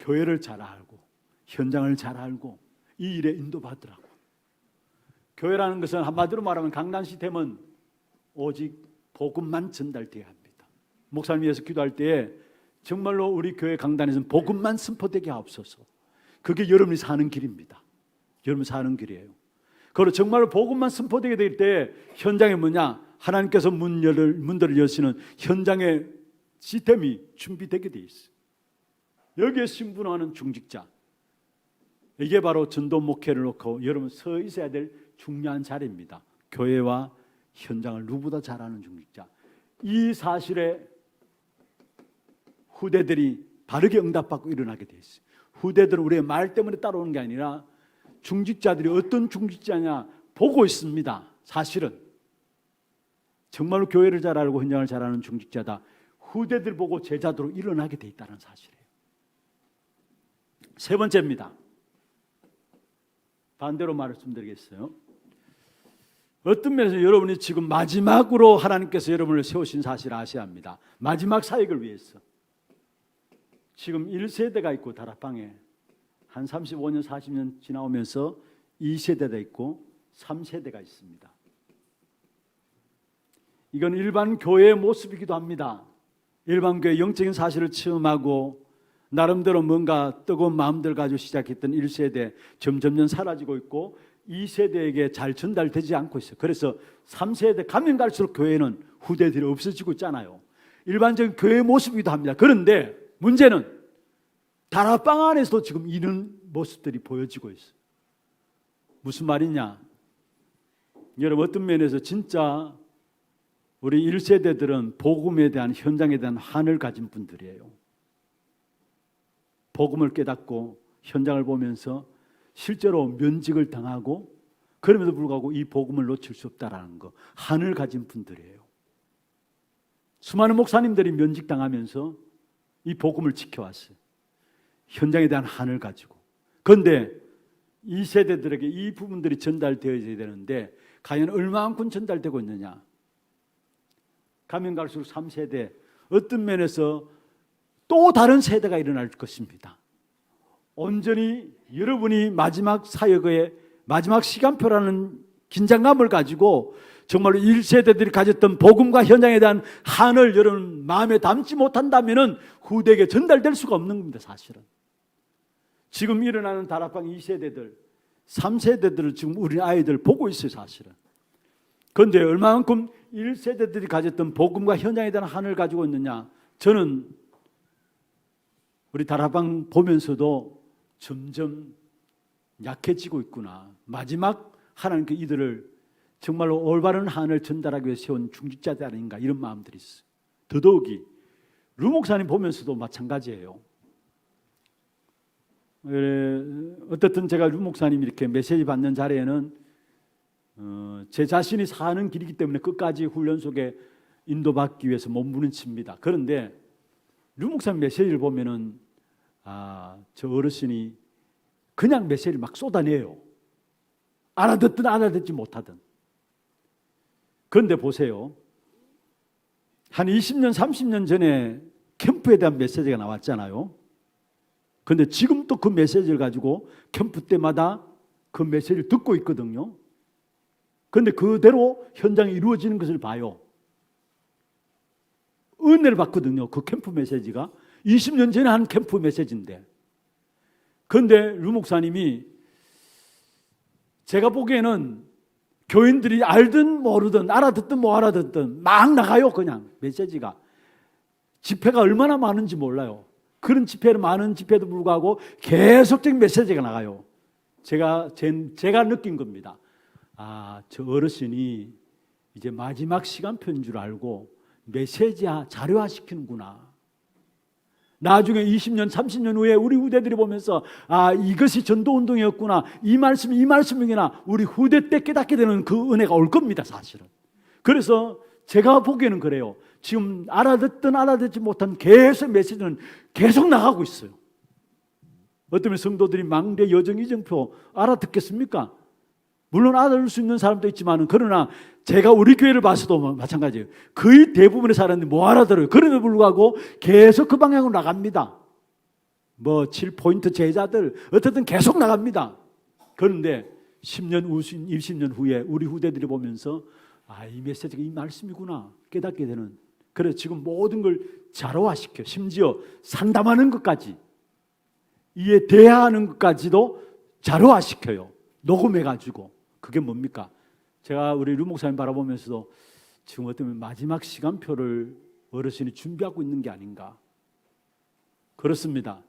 교회를 잘 알고 현장을 잘 알고 이 일에 인도받으라고. 교회라는 것은 한마디로 말하면 강단 시스템은 오직 복음만 전달되어야 합니다. 목사님 위해서 기도할 때에 정말로 우리 교회 강단에서는 복음만 선포되게 하옵소서. 그게 여러분이 사는 길입니다. 여러분 사는 길이에요. 그리고 정말로 복음만 선포되게 될 때 현장에 뭐냐? 하나님께서 문들을 여시는 현장의 시스템이 준비되게 돼 있어요. 여기에 신분하는 중직자, 이게 바로 전도 목회를 놓고 여러분 서 있어야 될 중요한 자리입니다. 교회와 현장을 누구보다 잘 아는 중직자. 이 사실에 후대들이 바르게 응답받고 일어나게 돼 있어요. 후대들은 우리의 말 때문에 따라오는 게 아니라 중직자들이 어떤 중직자냐 보고 있습니다. 사실은 정말로 교회를 잘 알고 현장을 잘 아는 중직자다. 후대들 보고 제자도로 일어나게 돼 있다는 사실이에요. 세 번째입니다. 반대로 말씀드리겠어요. 어떤 면에서 여러분이 지금 마지막으로 하나님께서 여러분을 세우신 사실을 아셔야 합니다. 마지막 사역을 위해서. 지금 1세대가 있고 다락방에 한 35년 40년 지나오면서 2세대가 있고 3세대가 있습니다. 이건 일반 교회의 모습이기도 합니다. 일반 교회 영적인 사실을 체험하고 나름대로 뭔가 뜨거운 마음들 가지고 시작했던 1세대 점점 사라지고 있고 2세대에게 잘 전달되지 않고 있어요. 그래서 3세대 가면 갈수록 교회는 후대들이 없어지고 있잖아요. 일반적인 교회의 모습이기도 합니다. 그런데 문제는 다락방 안에서도 지금 이런 모습들이 보여지고 있어요. 무슨 말이냐? 여러분 어떤 면에서 진짜 우리 1세대들은 복음에 대한 현장에 대한 한을 가진 분들이에요. 복음을 깨닫고 현장을 보면서 실제로 면직을 당하고 그럼에도 불구하고 이 복음을 놓칠 수 없다라는 거 한을 가진 분들이에요. 수많은 목사님들이 면직당하면서 이 복음을 지켜왔어요. 현장에 대한 한을 가지고. 그런데 이 세대들에게 이 부분들이 전달되어야 되는데 과연 얼마만큼 전달되고 있느냐. 가면 갈수록 3세대 어떤 면에서 또 다른 세대가 일어날 것입니다. 온전히 여러분이 마지막 사역의 마지막 시간표라는 긴장감을 가지고 정말로 1세대들이 가졌던 복음과 현장에 대한 한을 여러분 마음에 담지 못한다면 후대에게 전달될 수가 없는 겁니다. 사실은 지금 일어나는 다락방 2세대들 3세대들을 지금 우리 아이들 보고 있어요. 사실은. 그런데 얼마만큼 1세대들이 가졌던 복음과 현장에 대한 한을 가지고 있느냐. 저는 우리 다락방 보면서도 점점 약해지고 있구나. 마지막 하나님께 이들을 정말로 올바른 한을 전달하기 위해 세운 중직자들 아닌가 이런 마음들이 있어요. 더더욱이 루 목사님 보면서도 마찬가지예요. 어떻든 제가 루 목사님 이렇게 메시지 받는 자리에는 제 자신이 사는 길이기 때문에 끝까지 훈련 속에 인도받기 위해서 몸부림칩니다. 그런데 루 목사님 메시지를 보면은 저 어르신이 그냥 메시지를 막 쏟아내요. 알아듣든 알아듣지 못하든. 그런데 보세요. 한 20년, 30년 전에 캠프에 대한 메시지가 나왔잖아요. 그런데 지금 또 그 메시지를 가지고 캠프 때마다 그 메시지를 듣고 있거든요. 그런데 그대로 현장이 이루어지는 것을 봐요. 은혜를 받거든요. 그 캠프 메시지가 20년 전에 한 캠프 메시지인데. 그런데 루 목사님이 제가 보기에는 교인들이 알든 모르든 알아듣든 못 알아듣든 막 나가요. 그냥 메시지가. 집회가 얼마나 많은지 몰라요. 그런 집회는 많은 집회도 불구하고 계속적인 메시지가 나가요. 제가 느낀 겁니다. 저 어르신이 이제 마지막 시간표인 줄 알고 메시지화, 자료화시키는구나. 나중에 20년, 30년 후에 우리 후대들이 보면서 이것이 전도운동이었구나. 이 말씀이구나. 우리 후대 때 깨닫게 되는 그 은혜가 올 겁니다. 사실은. 그래서 제가 보기에는 그래요. 지금 알아듣든 알아듣지 못한 계속 메시지는 계속 나가고 있어요. 어쩌면 성도들이 망대 여정 이정표 알아듣겠습니까? 물론 알아들 수 있는 사람도 있지만 그러나 제가 우리 교회를 봐서도 마찬가지예요. 거의 대부분의 사람들이 못 알아들어요. 그럼에도 불구하고 계속 그 방향으로 나갑니다. 7포인트 제자들 어쨌든 계속 나갑니다. 그런데 10년, 20년 후에 우리 후대들이 보면서 이 메시지가 이 말씀이구나 깨닫게 되는. 그래서 지금 모든 걸 자료화시켜 심지어 상담하는 것까지 이에 대하는 것까지도 자료화시켜요. 녹음해가지고. 그게 뭡니까? 제가 우리 루 목사님 바라보면서도 지금 어쩌면 마지막 시간표를 어르신이 준비하고 있는 게 아닌가. 그렇습니다.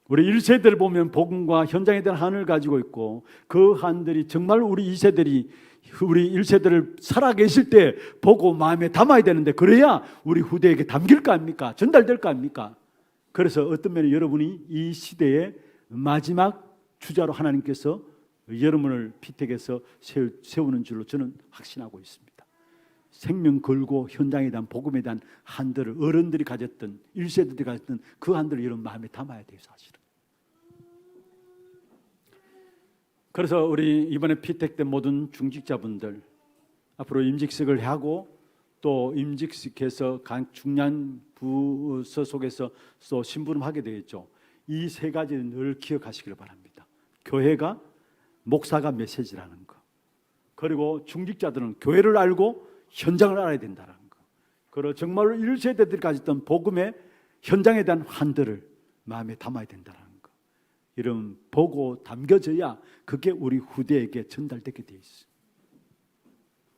우리 1세대를 보면 복음과 현장에 대한 한을 가지고 있고 그 한들이 정말 우리 2세들이 우리 1세대를 살아계실 때 보고 마음에 담아야 되는데 그래야 우리 후대에게 담길 거 아닙니까? 전달될 거 아닙니까? 그래서 어떤 면에 여러분이 이 시대의 마지막 주자로 하나님께서 여러분을 피택해서 세우는 줄로 저는 확신하고 있습니다. 생명 걸고 현장에 대한 복음에 대한 한들을 어른들이 가졌던 1세들이 가졌던 그 한들을 여러분 마음에 담아야 돼요, 사실은. 그래서 우리 이번에 피택된 모든 중직자분들 앞으로 임직식을 하고 또 임직식해서 각 중요한 부서 속에서 또 심부름하게 되겠죠. 이 세 가지는 늘 기억하시길 바랍니다. 교회가 목사가 메시지라는 거, 그리고 중직자들은 교회를 알고 현장을 알아야 된다는 거, 그리고 정말로 1세대들이 가졌던 복음의 현장에 대한 한들을 마음에 담아야 된다는 거, 이런 보고 담겨져야 그게 우리 후대에게 전달되게 돼 있어요.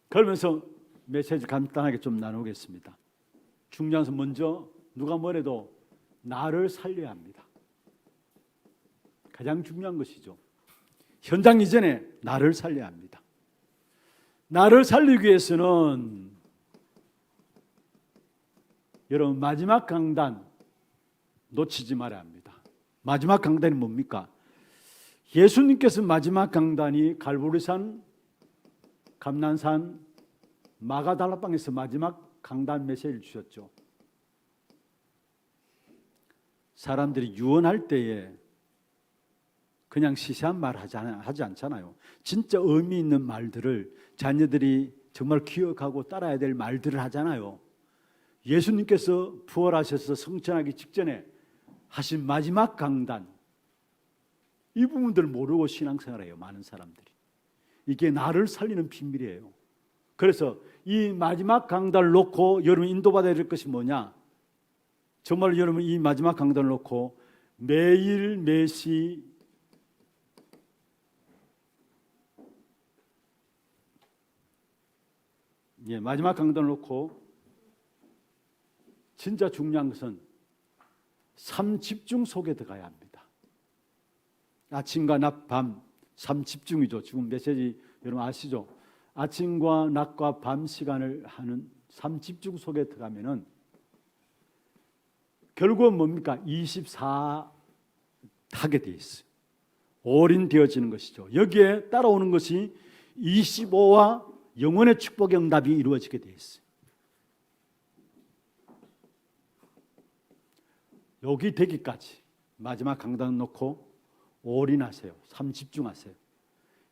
그러면서 메시지 간단하게 좀 나누겠습니다. 중요한 것은 먼저 누가 뭐래도 나를 살려야 합니다. 가장 중요한 것이죠. 현장 이전에 나를 살려야 합니다. 나를 살리기 위해서는 여러분 마지막 강단 놓치지 말아야 합니다. 마지막 강단이 뭡니까? 예수님께서 마지막 강단이 갈보리산, 감난산, 마가달라방에서 마지막 강단 메시지를 주셨죠. 사람들이 유언할 때에 그냥 시시한 말 하지 않잖아요. 진짜 의미 있는 말들을 자녀들이 정말 기억하고 따라야 될 말들을 하잖아요. 예수님께서 부활하셔서 성천하기 직전에 하신 마지막 강단, 이 부분들을 모르고 신앙생활해요, 많은 사람들이. 이게 나를 살리는 비밀이에요. 그래서 이 마지막 강단을 놓고 여러분 인도받아야 될 것이 뭐냐? 정말 여러분 이 마지막 강단을 놓고 매일 매시 마지막 강단을 놓고 진짜 중요한 것은 삶 집중 속에 들어가야 합니다. 아침과 낮, 밤, 삶 집중이죠. 지금 메시지 여러분 아시죠? 아침과 낮과 밤 시간을 하는 삶 집중 속에 들어가면은 결국은 뭡니까? 24 하게 돼 있어요. 올인되어지는 것이죠. 여기에 따라오는 것이 25와 영원의 축복의 응답이 이루어지게 돼 있어요. 여기 되기까지 마지막 강단 놓고 올인하세요. 삶 집중하세요.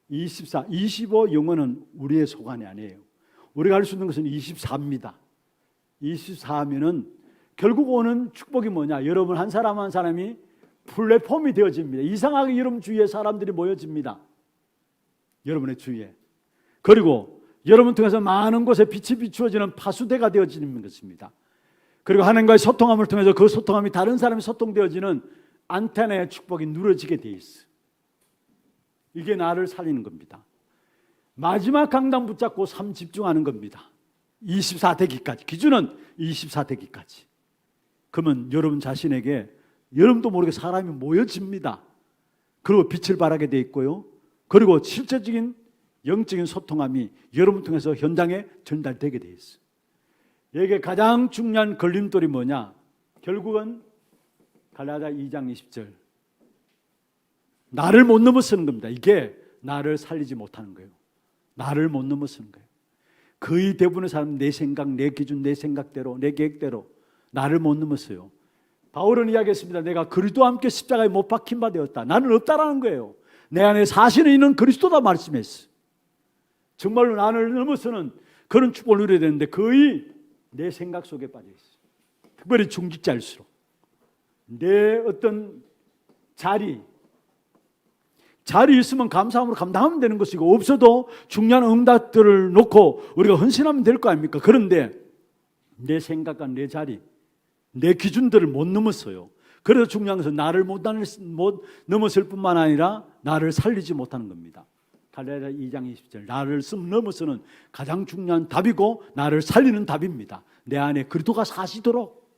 24, 25 영원은 우리의 소관이 아니에요. 우리가 할 수 있는 것은 24입니다. 24하면은 결국 오는 축복이 뭐냐? 여러분 한 사람 한 사람이 플랫폼이 되어집니다. 이상하게 여러분 주위에 사람들이 모여집니다. 여러분의 주위에. 그리고 여러분 통해서 많은 곳에 빛이 비추어지는 파수대가 되어지는 것입니다. 그리고 하나님과의 소통함을 통해서 그 소통함이 다른 사람이 소통되어지는 안테나의 축복이 누려지게 돼 있어요. 이게 나를 살리는 겁니다. 마지막 강단 붙잡고 삶 집중하는 겁니다. 24대기까지. 기준은 24대기까지. 그러면 여러분 자신에게 여러분도 모르게 사람이 모여집니다. 그리고 빛을 발하게 돼 있고요. 그리고 실제적인 영적인 소통함이 여러분 통해서 현장에 전달되게 돼 있어요. 여기에 가장 중요한 걸림돌이 뭐냐? 결국은 갈라디아 2장 20절. 나를 못 넘어서는 겁니다. 이게 나를 살리지 못하는 거예요. 나를 못 넘어서는 거예요. 거의 대부분의 사람은 내 생각, 내 기준, 내 생각대로, 내 계획대로 나를 못 넘었어요. 바울은 이야기했습니다. 내가 그리스도와 함께 십자가에 못 박힌 바 되었다. 나는 없다라는 거예요. 내 안에 사실은 있는 그리스도다 말씀했어요. 정말로 나를 넘어서는 그런 축복을 누려야 되는데 거의 내 생각 속에 빠져 있어요. 특별히 중직자일수록 내 어떤 자리 있으면 감사함으로 감당하면 되는 것이고 없어도 중요한 응답들을 놓고 우리가 헌신하면 될 거 아닙니까? 그런데 내 생각과 내 자리, 내 기준들을 못 넘었어요. 그래서 중요한 것은 나를 못 넘었을 뿐만 아니라 나를 살리지 못하는 겁니다. 갈라디아 2장 20절. 나를 넘어서는 가장 중요한 답이고 나를 살리는 답입니다. 내 안에 그리스도가 사시도록,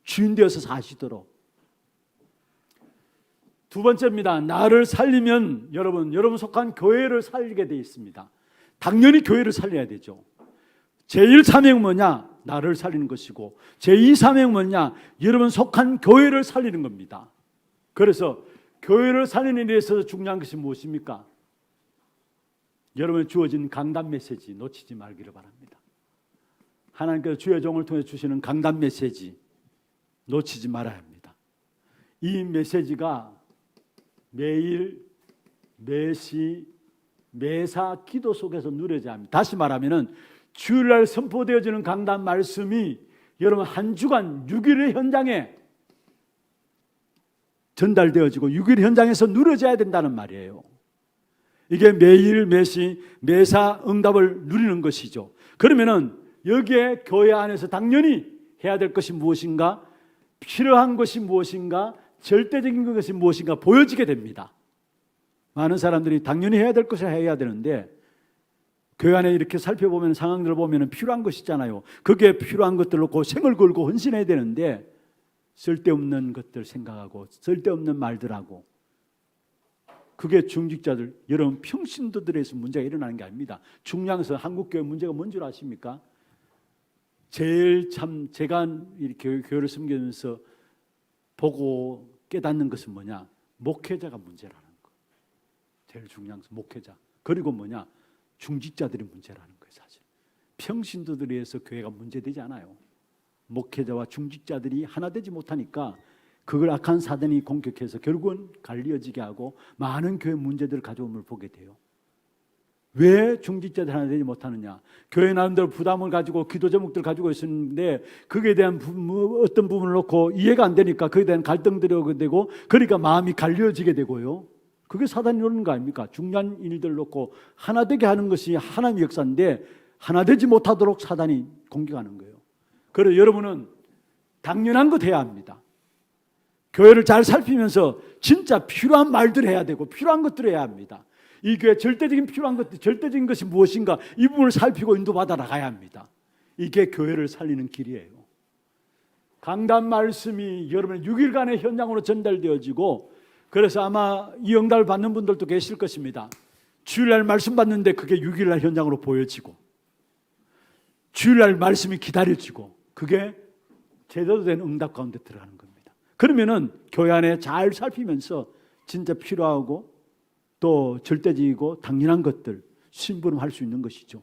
주인 되어서 사시도록. 두 번째입니다. 나를 살리면 여러분 속한 교회를 살리게 돼 있습니다. 당연히 교회를 살려야 되죠. 제1 사명은 뭐냐? 나를 살리는 것이고, 제2 사명은 뭐냐? 여러분 속한 교회를 살리는 겁니다. 그래서 교회를 살리는 데 있어서 중요한 것이 무엇입니까? 여러분의 주어진 강단 메시지 놓치지 말기를 바랍니다. 하나님께서 주의 종을 통해 주시는 강단 메시지 놓치지 말아야 합니다. 이 메시지가 매일, 매시, 매사 기도 속에서 누려져야 합니다. 다시 말하면 주일날 선포되어지는 강단 말씀이 여러분 한 주간 6일의 현장에 전달되어지고 6일 현장에서 누려져야 된다는 말이에요. 이게 매일, 매시, 매사 응답을 누리는 것이죠. 그러면은 여기에 교회 안에서 당연히 해야 될 것이 무엇인가? 필요한 것이 무엇인가? 절대적인 것이 무엇인가 보여지게 됩니다. 많은 사람들이 당연히 해야 될 것을 해야 되는데 교회 안에 이렇게 살펴보면 상황들을 보면 필요한 것이 있잖아요. 그게 필요한 것들 놓고 생을 걸고 헌신해야 되는데 쓸데없는 것들 생각하고 쓸데없는 말들하고 그게 중직자들 여러분 평신도들에서 문제가 일어나는 게 아닙니다. 중요한 것은 한국교회 문제가 뭔 줄 아십니까? 제일 참 제가 이렇게 교회를 섬기면서 보고 깨닫는 것은 뭐냐? 목회자가 문제라는 거. 제일 중요한 것은 목회자. 그리고 뭐냐? 중직자들이 문제라는 거예요. 사실 평신도들에 의해서 교회가 문제되지 않아요. 목회자와 중직자들이 하나 되지 못하니까 그걸 악한 사단이 공격해서 결국은 갈리어지게 하고 많은 교회 문제들을 가져옴을 보게 돼요. 왜 중직자들이 하나 되지 못하느냐? 교회 나름대로 부담을 가지고 기도 제목들을 가지고 있었는데 그에 대한 어떤 부분을 놓고 이해가 안 되니까 그에 대한 갈등들이 오게 되고 그러니까 마음이 갈려지게 되고요. 그게 사단이 이러는 거 아닙니까? 중요한 일들을 놓고 하나 되게 하는 것이 하나님의 역사인데 하나 되지 못하도록 사단이 공격하는 거예요. 그래서 여러분은 당연한 것 해야 합니다. 교회를 잘 살피면서 진짜 필요한 말들 해야 되고 필요한 것들을 해야 합니다. 이 교회 절대적인 필요한 것들, 절대적인 것이 무엇인가 이 부분을 살피고 인도받아 나가야 합니다. 이게 교회를 살리는 길이에요. 강단 말씀이 여러분의 6일간의 현장으로 전달되어지고 그래서 아마 이 응답을 받는 분들도 계실 것입니다. 주일날 말씀 받는데 그게 6일날 현장으로 보여지고 주일날 말씀이 기다려지고 그게 제대로 된 응답 가운데 들어가는 겁니다. 그러면은 교회 안에 잘 살피면서 진짜 필요하고 또 절대적이고 당연한 것들 심부름할 수 있는 것이죠.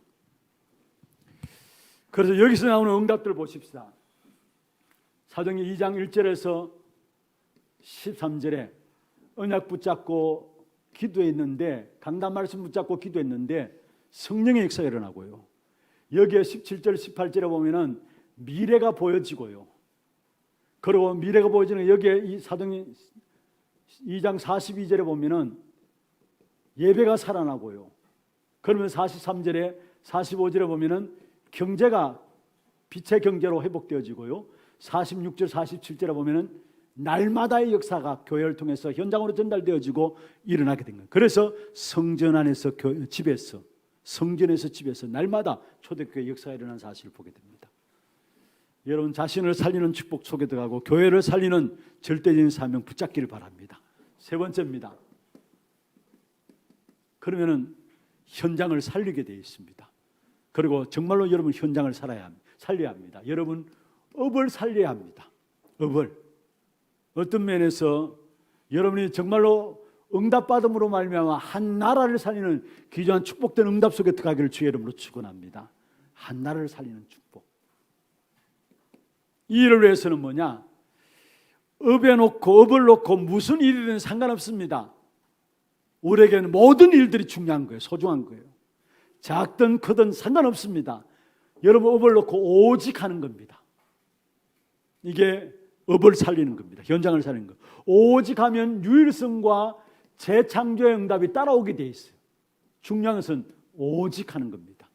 그래서 여기서 나오는 응답들을 보십시다. 사도행전 2장 1절에서 13절에 언약 붙잡고 기도했는데 강단 말씀 붙잡고 기도했는데 성령의 역사가 일어나고요. 여기에 17절 18절에 보면은 미래가 보여지고요. 그리고 미래가 보여지는 여기에 이 사도행전 2장 42절에 보면은 예배가 살아나고요. 그러면 43절에 45절에 보면은 경제가 빛의 경제로 회복되어지고요. 46절 47절에 보면은 날마다의 역사가 교회를 통해서 현장으로 전달되어지고 일어나게 된 거예요. 그래서 성전 안에서 집에서 성전에서 집에서 날마다 초대교회 역사가 일어나는 사실을 보게 됩니다. 여러분 자신을 살리는 축복 속에 들어가고 교회를 살리는 절대적인 사명 붙잡기를 바랍니다. 세 번째입니다. 그러면은 현장을 살리게 되어 있습니다. 그리고 정말로 여러분 현장을 살려야 합니다. 여러분 업을 살려야 합니다. 업을 어떤 면에서 여러분이 정말로 응답받음으로 말미암아 한 나라를 살리는 귀중한 축복된 응답 속에 들어가기를 주의 이름으로 축원합니다. 한 나라를 살리는 축복. 이 일을 위해서는 뭐냐? 업을 놓고 무슨 일이든 상관없습니다. 우리에게는 모든 일들이 중요한 거예요. 소중한 거예요. 작든 크든 상관없습니다. 여러분 업을 놓고 오직 하는 겁니다. 이게 업을 살리는 겁니다. 현장을 살리는 거. 오직 하면 유일성과 재창조의 응답이 따라오게 돼 있어요. 중요한 것은 오직 하는 겁니다.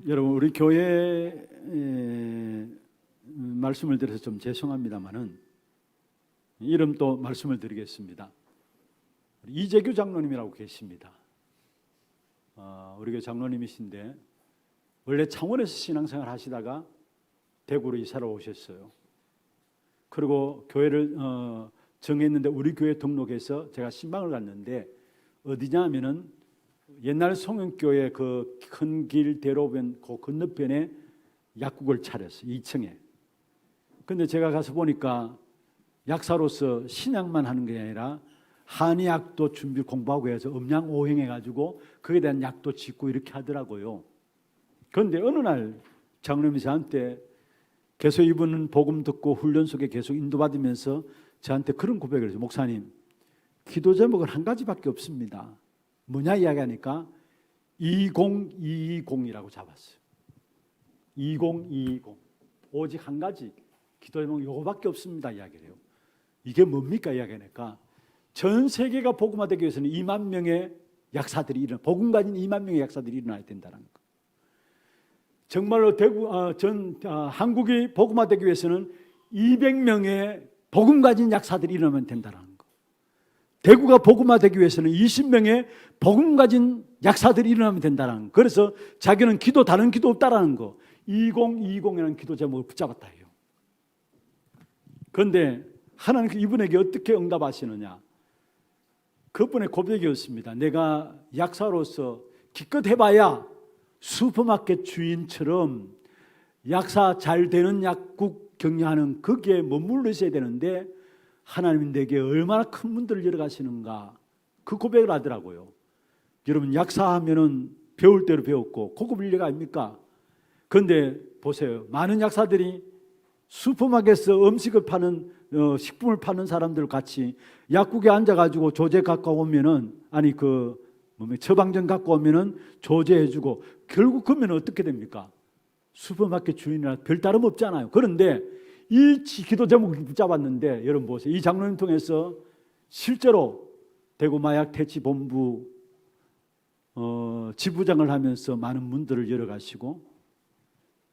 여러분 우리 교회 말씀을 드려서 좀 죄송합니다만은 이름 또 말씀을 드리겠습니다. 이재규 장로님이라고 계십니다. 우리 교회 장로님이신데 원래 창원에서 신앙생활 하시다가 대구로 이사를 오셨어요. 그리고 교회를 정했는데 우리 교회 등록해서 제가 신방을 갔는데 어디냐 하면은 옛날 송영교회 그 큰 길 대로변 그 건너편에 약국을 차렸어요. 2층에. 근데 제가 가서 보니까 약사로서 신약만 하는 게 아니라 한의학도 준비 공부하고 해서 음양오행해가지고 그에 대한 약도 짓고 이렇게 하더라고요. 그런데 어느 날 장로님이 저한테 계속 이분은 복음 듣고 훈련 속에 계속 인도받으면서 저한테 그런 고백을 했어요. 목사님, 기도 제목은 한 가지밖에 없습니다. 뭐냐 이야기하니까 2020이라고 잡았어요. 2020 오직 한 가지 기도 제목은 이거밖에 없습니다 이야기를 해요. 이게 뭡니까 이야기하니까 전 세계가 복음화되기 위해서는 2만 명의 약사들이 복음 가진 2만 명의 약사들이 일어나야 된다는 거. 정말로 한국이 복음화되기 위해서는 200명의 복음 가진 약사들이 일어나면 된다는 거. 대구가 복음화되기 위해서는 20명의 복음 가진 약사들이 일어나면 된다는 거. 그래서 자기는 다른 기도 없다라는 거. 2020이라는 기도 제목을 붙잡았다 해요. 그런데 하나님께서 이분에게 어떻게 응답하시느냐? 그분의 고백이었습니다. 내가 약사로서 기껏 해봐야 슈퍼마켓 주인처럼 약사 잘 되는 약국 경영하는 거기에 머물러 있어야 되는데 하나님이 내게 얼마나 큰 문들을 열어가시는가 그 고백을 하더라고요. 여러분 약사하면은 배울 대로 배웠고 고급 인력 아닙니까? 그런데 보세요. 많은 약사들이 슈퍼마켓에서 음식을 파는 식품을 파는 사람들 같이 약국에 앉아가지고 조제 갖고 오면은 처방전 갖고 오면은 조제해주고 결국 그러면 어떻게 됩니까? 슈퍼마켓 주인이나 별 다름 없잖아요. 그런데 이 기도 제목을 붙잡았는데 여러분 보세요. 이 장로님 통해서 실제로 대구 마약 퇴치 본부 지부장을 하면서 많은 문들을 열어가시고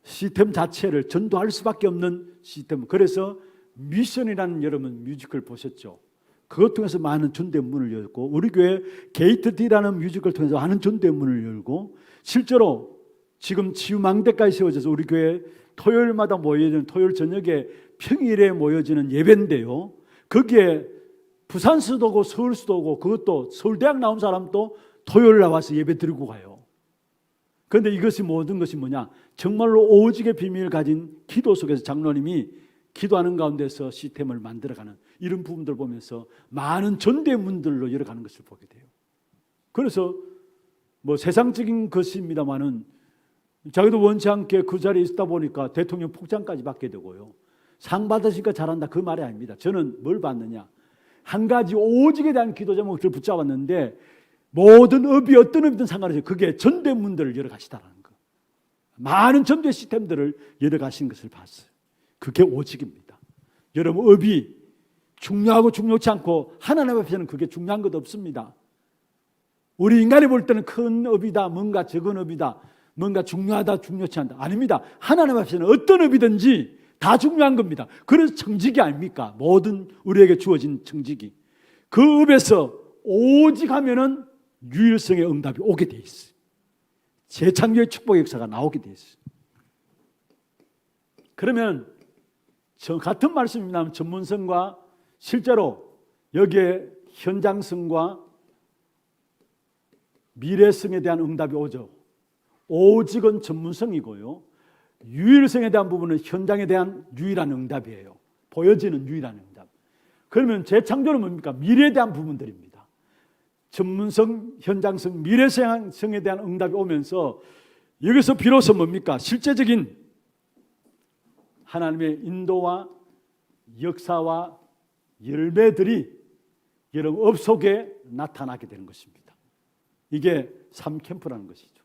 시스템 자체를 전도할 수밖에 없는 시스템. 그래서 미션이라는 여러분 뮤지컬 보셨죠? 그것 통해서 많은 전도의 문을 열고 우리 교회 게이트 D라는 뮤지컬 통해서 많은 전도의 문을 열고 실제로 지금 치유망대까지 세워져서 우리 교회 토요일마다 모여지는 토요일 저녁에 평일에 모여지는 예배인데요. 거기에 부산수도 오고 서울수도 오고 그것도 서울대학 나온 사람도 토요일 나와서 예배 드리고 가요. 그런데 이것이 모든 것이 뭐냐? 정말로 오직의 비밀을 가진 기도 속에서 장로님이 기도하는 가운데서 시스템을 만들어가는 이런 부분들을 보면서 많은 전도의 문들로 열어가는 것을 보게 돼요. 그래서 세상적인 것입니다만은 자기도 원치 않게 그 자리에 있다 보니까 대통령 폭장까지 받게 되고요. 상 받으시니까 잘한다 그 말이 아닙니다. 저는 뭘 받느냐? 한 가지 오직에 대한 기도 제목을 붙잡았는데 모든 업이 어떤 업이든 상관없이 그게 전도의 문들을 열어가시다라는 거. 많은 전도의 시스템들을 열어가신 것을 봤어요. 그게 오직입니다. 여러분 업이 중요하고 중요치 않고 하나님 앞에서는 그게 중요한 것 없습니다. 우리 인간이 볼 때는 큰 업이다, 뭔가 적은 업이다, 뭔가 중요하다, 중요치 않다. 아닙니다. 하나님 앞에서는 어떤 업이든지 다 중요한 겁니다. 그래서 청직이 아닙니까? 모든 우리에게 주어진 청직이. 그 업에서 오직 하면은 유일성의 응답이 오게 돼 있어요. 재창조의 축복의 역사가 나오게 돼 있어요. 그러면 같은 말씀이 나오면 전문성과 실제로 여기에 현장성과 미래성에 대한 응답이 오죠. 오직은 전문성이고요. 유일성에 대한 부분은 현장에 대한 유일한 응답이에요. 보여지는 유일한 응답. 그러면 재창조는 뭡니까? 미래에 대한 부분들입니다. 전문성, 현장성, 미래성에 대한 응답이 오면서 여기서 비로소 뭡니까? 실제적인 하나님의 인도와 역사와 열매들이 여러분 업 속에 나타나게 되는 것입니다. 이게 3캠프라는 것이죠.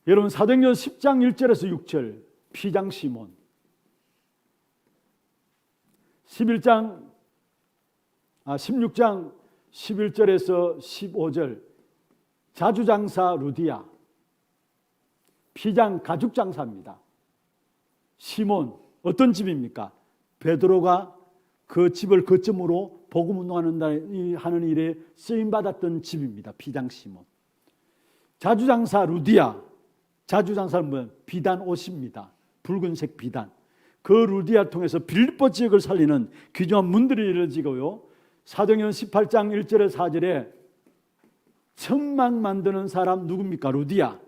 여러분 사도행전 10장 1절에서 6절 피장 시몬 16장 11절에서 15절 자주장사 루디아 피장 가죽장사입니다. 시몬 어떤 집입니까? 베드로가 그 집을 거점으로 복음 운동하는 일에 쓰임받았던 집입니다. 피장 시몬. 자주장사 루디아 자주장사는 비단 옷입니다. 붉은색 비단, 그 루디아 통해서 빌립보 지역을 살리는 귀중한 문들이 이루어지고요. 사도행전 18장 1절에 4절에 천막 만드는 사람 누굽니까? 루디아,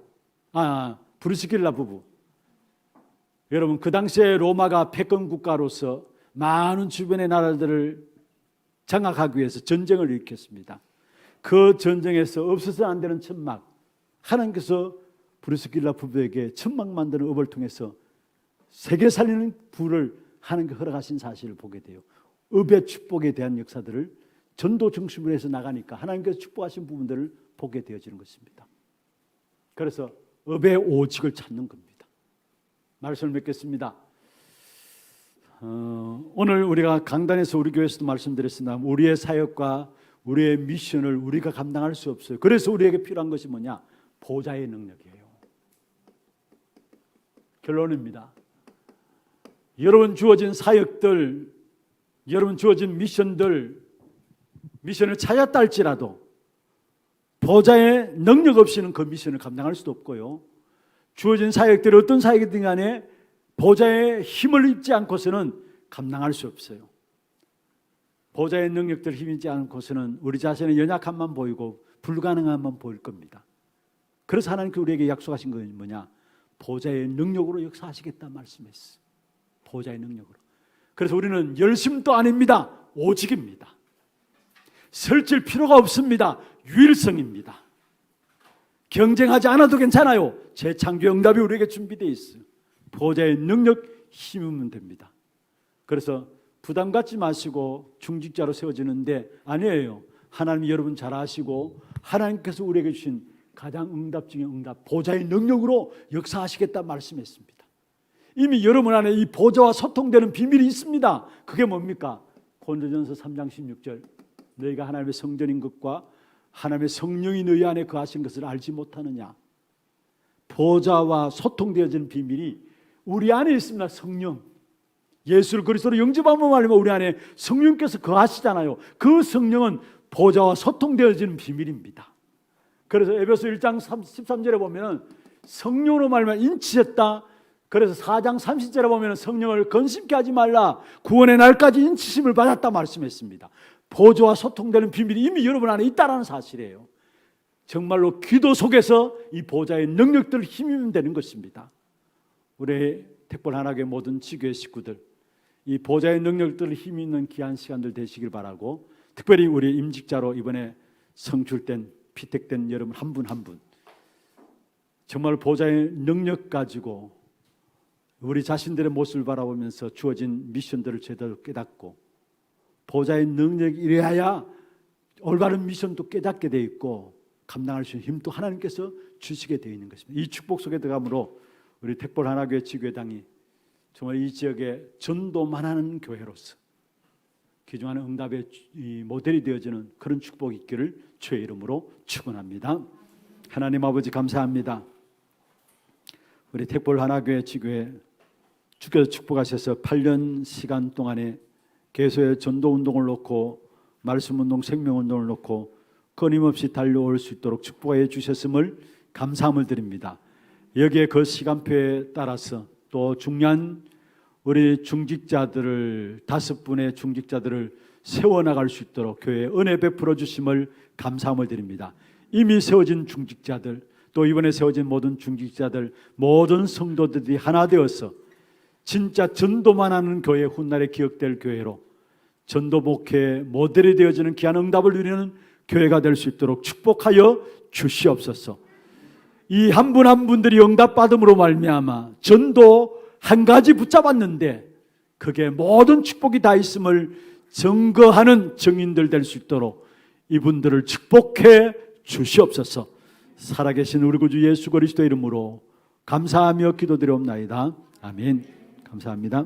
브리스길라 부부. 여러분, 그 당시에 로마가 패권 국가로서 많은 주변의 나라들을 장악하기 위해서 전쟁을 일으켰습니다. 그 전쟁에서 없어서는 안 되는 천막, 하나님께서 브리스길라 부부에게 천막 만드는 업을 통해서 세계 살리는 부를 하나님께 허락하신 사실을 보게 돼요. 업의 축복에 대한 역사들을 전도 중심으로 해서 나가니까 하나님께서 축복하신 부분들을 보게 되어지는 것입니다. 그래서 업의 오직을 찾는 겁니다. 말씀을 맺겠습니다. 오늘 우리가 강단에서 우리 교회에서도 말씀드렸습니다. 우리의 사역과 우리의 미션을 우리가 감당할 수 없어요. 그래서 우리에게 필요한 것이 뭐냐? 보좌의 능력이에요. 결론입니다. 여러분 주어진 사역들, 여러분 주어진 미션을 찾았다 할지라도 보좌의 능력 없이는 그 미션을 감당할 수도 없고요. 주어진 사역들이 어떤 사역이든 간에 보좌의 힘을 입지 않고서는 감당할 수 없어요. 보좌의 능력들 힘이 있지 않고서는 우리 자신의 연약함만 보이고 불가능함만 보일 겁니다. 그래서 하나님께서 우리에게 약속하신 것은 뭐냐? 보좌의 능력으로 역사하시겠다 말씀했어요. 보좌의 능력으로. 그래서 우리는 열심도 아닙니다. 오직입니다. 설칠 필요가 없습니다. 유일성입니다. 경쟁하지 않아도 괜찮아요. 재창조 응답이 우리에게 준비되어 있어요. 보좌의 능력 힘이면 됩니다. 그래서 부담 갖지 마시고 중직자로 세워지는데 아니에요. 하나님이 여러분 잘 아시고 하나님께서 우리에게 주신 가장 응답 중에 응답, 보좌의 능력으로 역사하시겠다 말씀했습니다. 이미 여러분 안에 이 보좌와 소통되는 비밀이 있습니다. 그게 뭡니까? 고린도전서 3장 16절, 너희가 하나님의 성전인 것과 하나님의 성령이 너희 안에 거하신 것을 알지 못하느냐. 보좌와 소통되어지는 비밀이 우리 안에 있습니다. 성령, 예수를 그리스도로 영접하면 말이면 우리 안에 성령께서 거하시잖아요. 그 성령은 보좌와 소통되어지는 비밀입니다. 그래서 에베소 1장 13절에 보면 성령으로 말하면 인치셨다. 그래서 4장 30절에 보면 성령을 건심케 하지 말라. 구원의 날까지 인치심을 받았다 말씀했습니다. 보좌와 소통되는 비밀이 이미 여러분 안에 있다는 사실이에요. 정말로 기도 속에서 이 보좌의 능력들을 힘입으면 되는 것입니다. 우리 택볼 하나교회 모든 지교회 식구들, 이 보좌의 능력들을 힘있는 귀한 시간들 되시길 바라고, 특별히 우리 임직자로 이번에 성출된 피택된 여러분 한 분 한 분 정말 보좌의 능력 가지고 우리 자신들의 모습을 바라보면서 주어진 미션들을 제대로 깨닫고, 보좌의 능력이 이래야 올바른 미션도 깨닫게 돼 있고 감당할 수 있는 힘도 하나님께서 주시게 되어 있는 것입니다. 이 축복 속에 들어감으로 우리 택볼 하나교회 지교회당이 정말 이 지역에 전도만 하는 교회로서 귀중한 응답의 모델이 되어지는 그런 축복이 있기를 주의 이름으로 축원합니다. 하나님 아버지 감사합니다. 우리 택볼 하나교회 지교회 주께서 축복하셔서 8년 시간 동안에 계속의 전도운동을 놓고 말씀운동, 생명운동을 놓고 끊임없이 달려올 수 있도록 축복해 주셨음을 감사함을 드립니다. 여기에 그 시간표에 따라서 또 중요한 우리 중직자들을 5분의 중직자들을 세워나갈 수 있도록 교회에 은혜 베풀어 주심을 감사함을 드립니다. 이미 세워진 중직자들, 또 이번에 세워진 모든 중직자들, 모든 성도들이 하나 되어서 진짜 전도만 하는 교회, 훗날에 기억될 교회로 전도 목회 모델이 되어지는 귀한 응답을 누리는 교회가 될 수 있도록 축복하여 주시옵소서. 이 한 분 한 분들이 응답받음으로 말미암아 전도 한 가지 붙잡았는데 그게 모든 축복이 다 있음을 증거하는 증인들 될 수 있도록 이분들을 축복해 주시옵소서. 살아계신 우리 구주 예수 그리스도 이름으로 감사하며 기도드리옵나이다. 아멘. 감사합니다.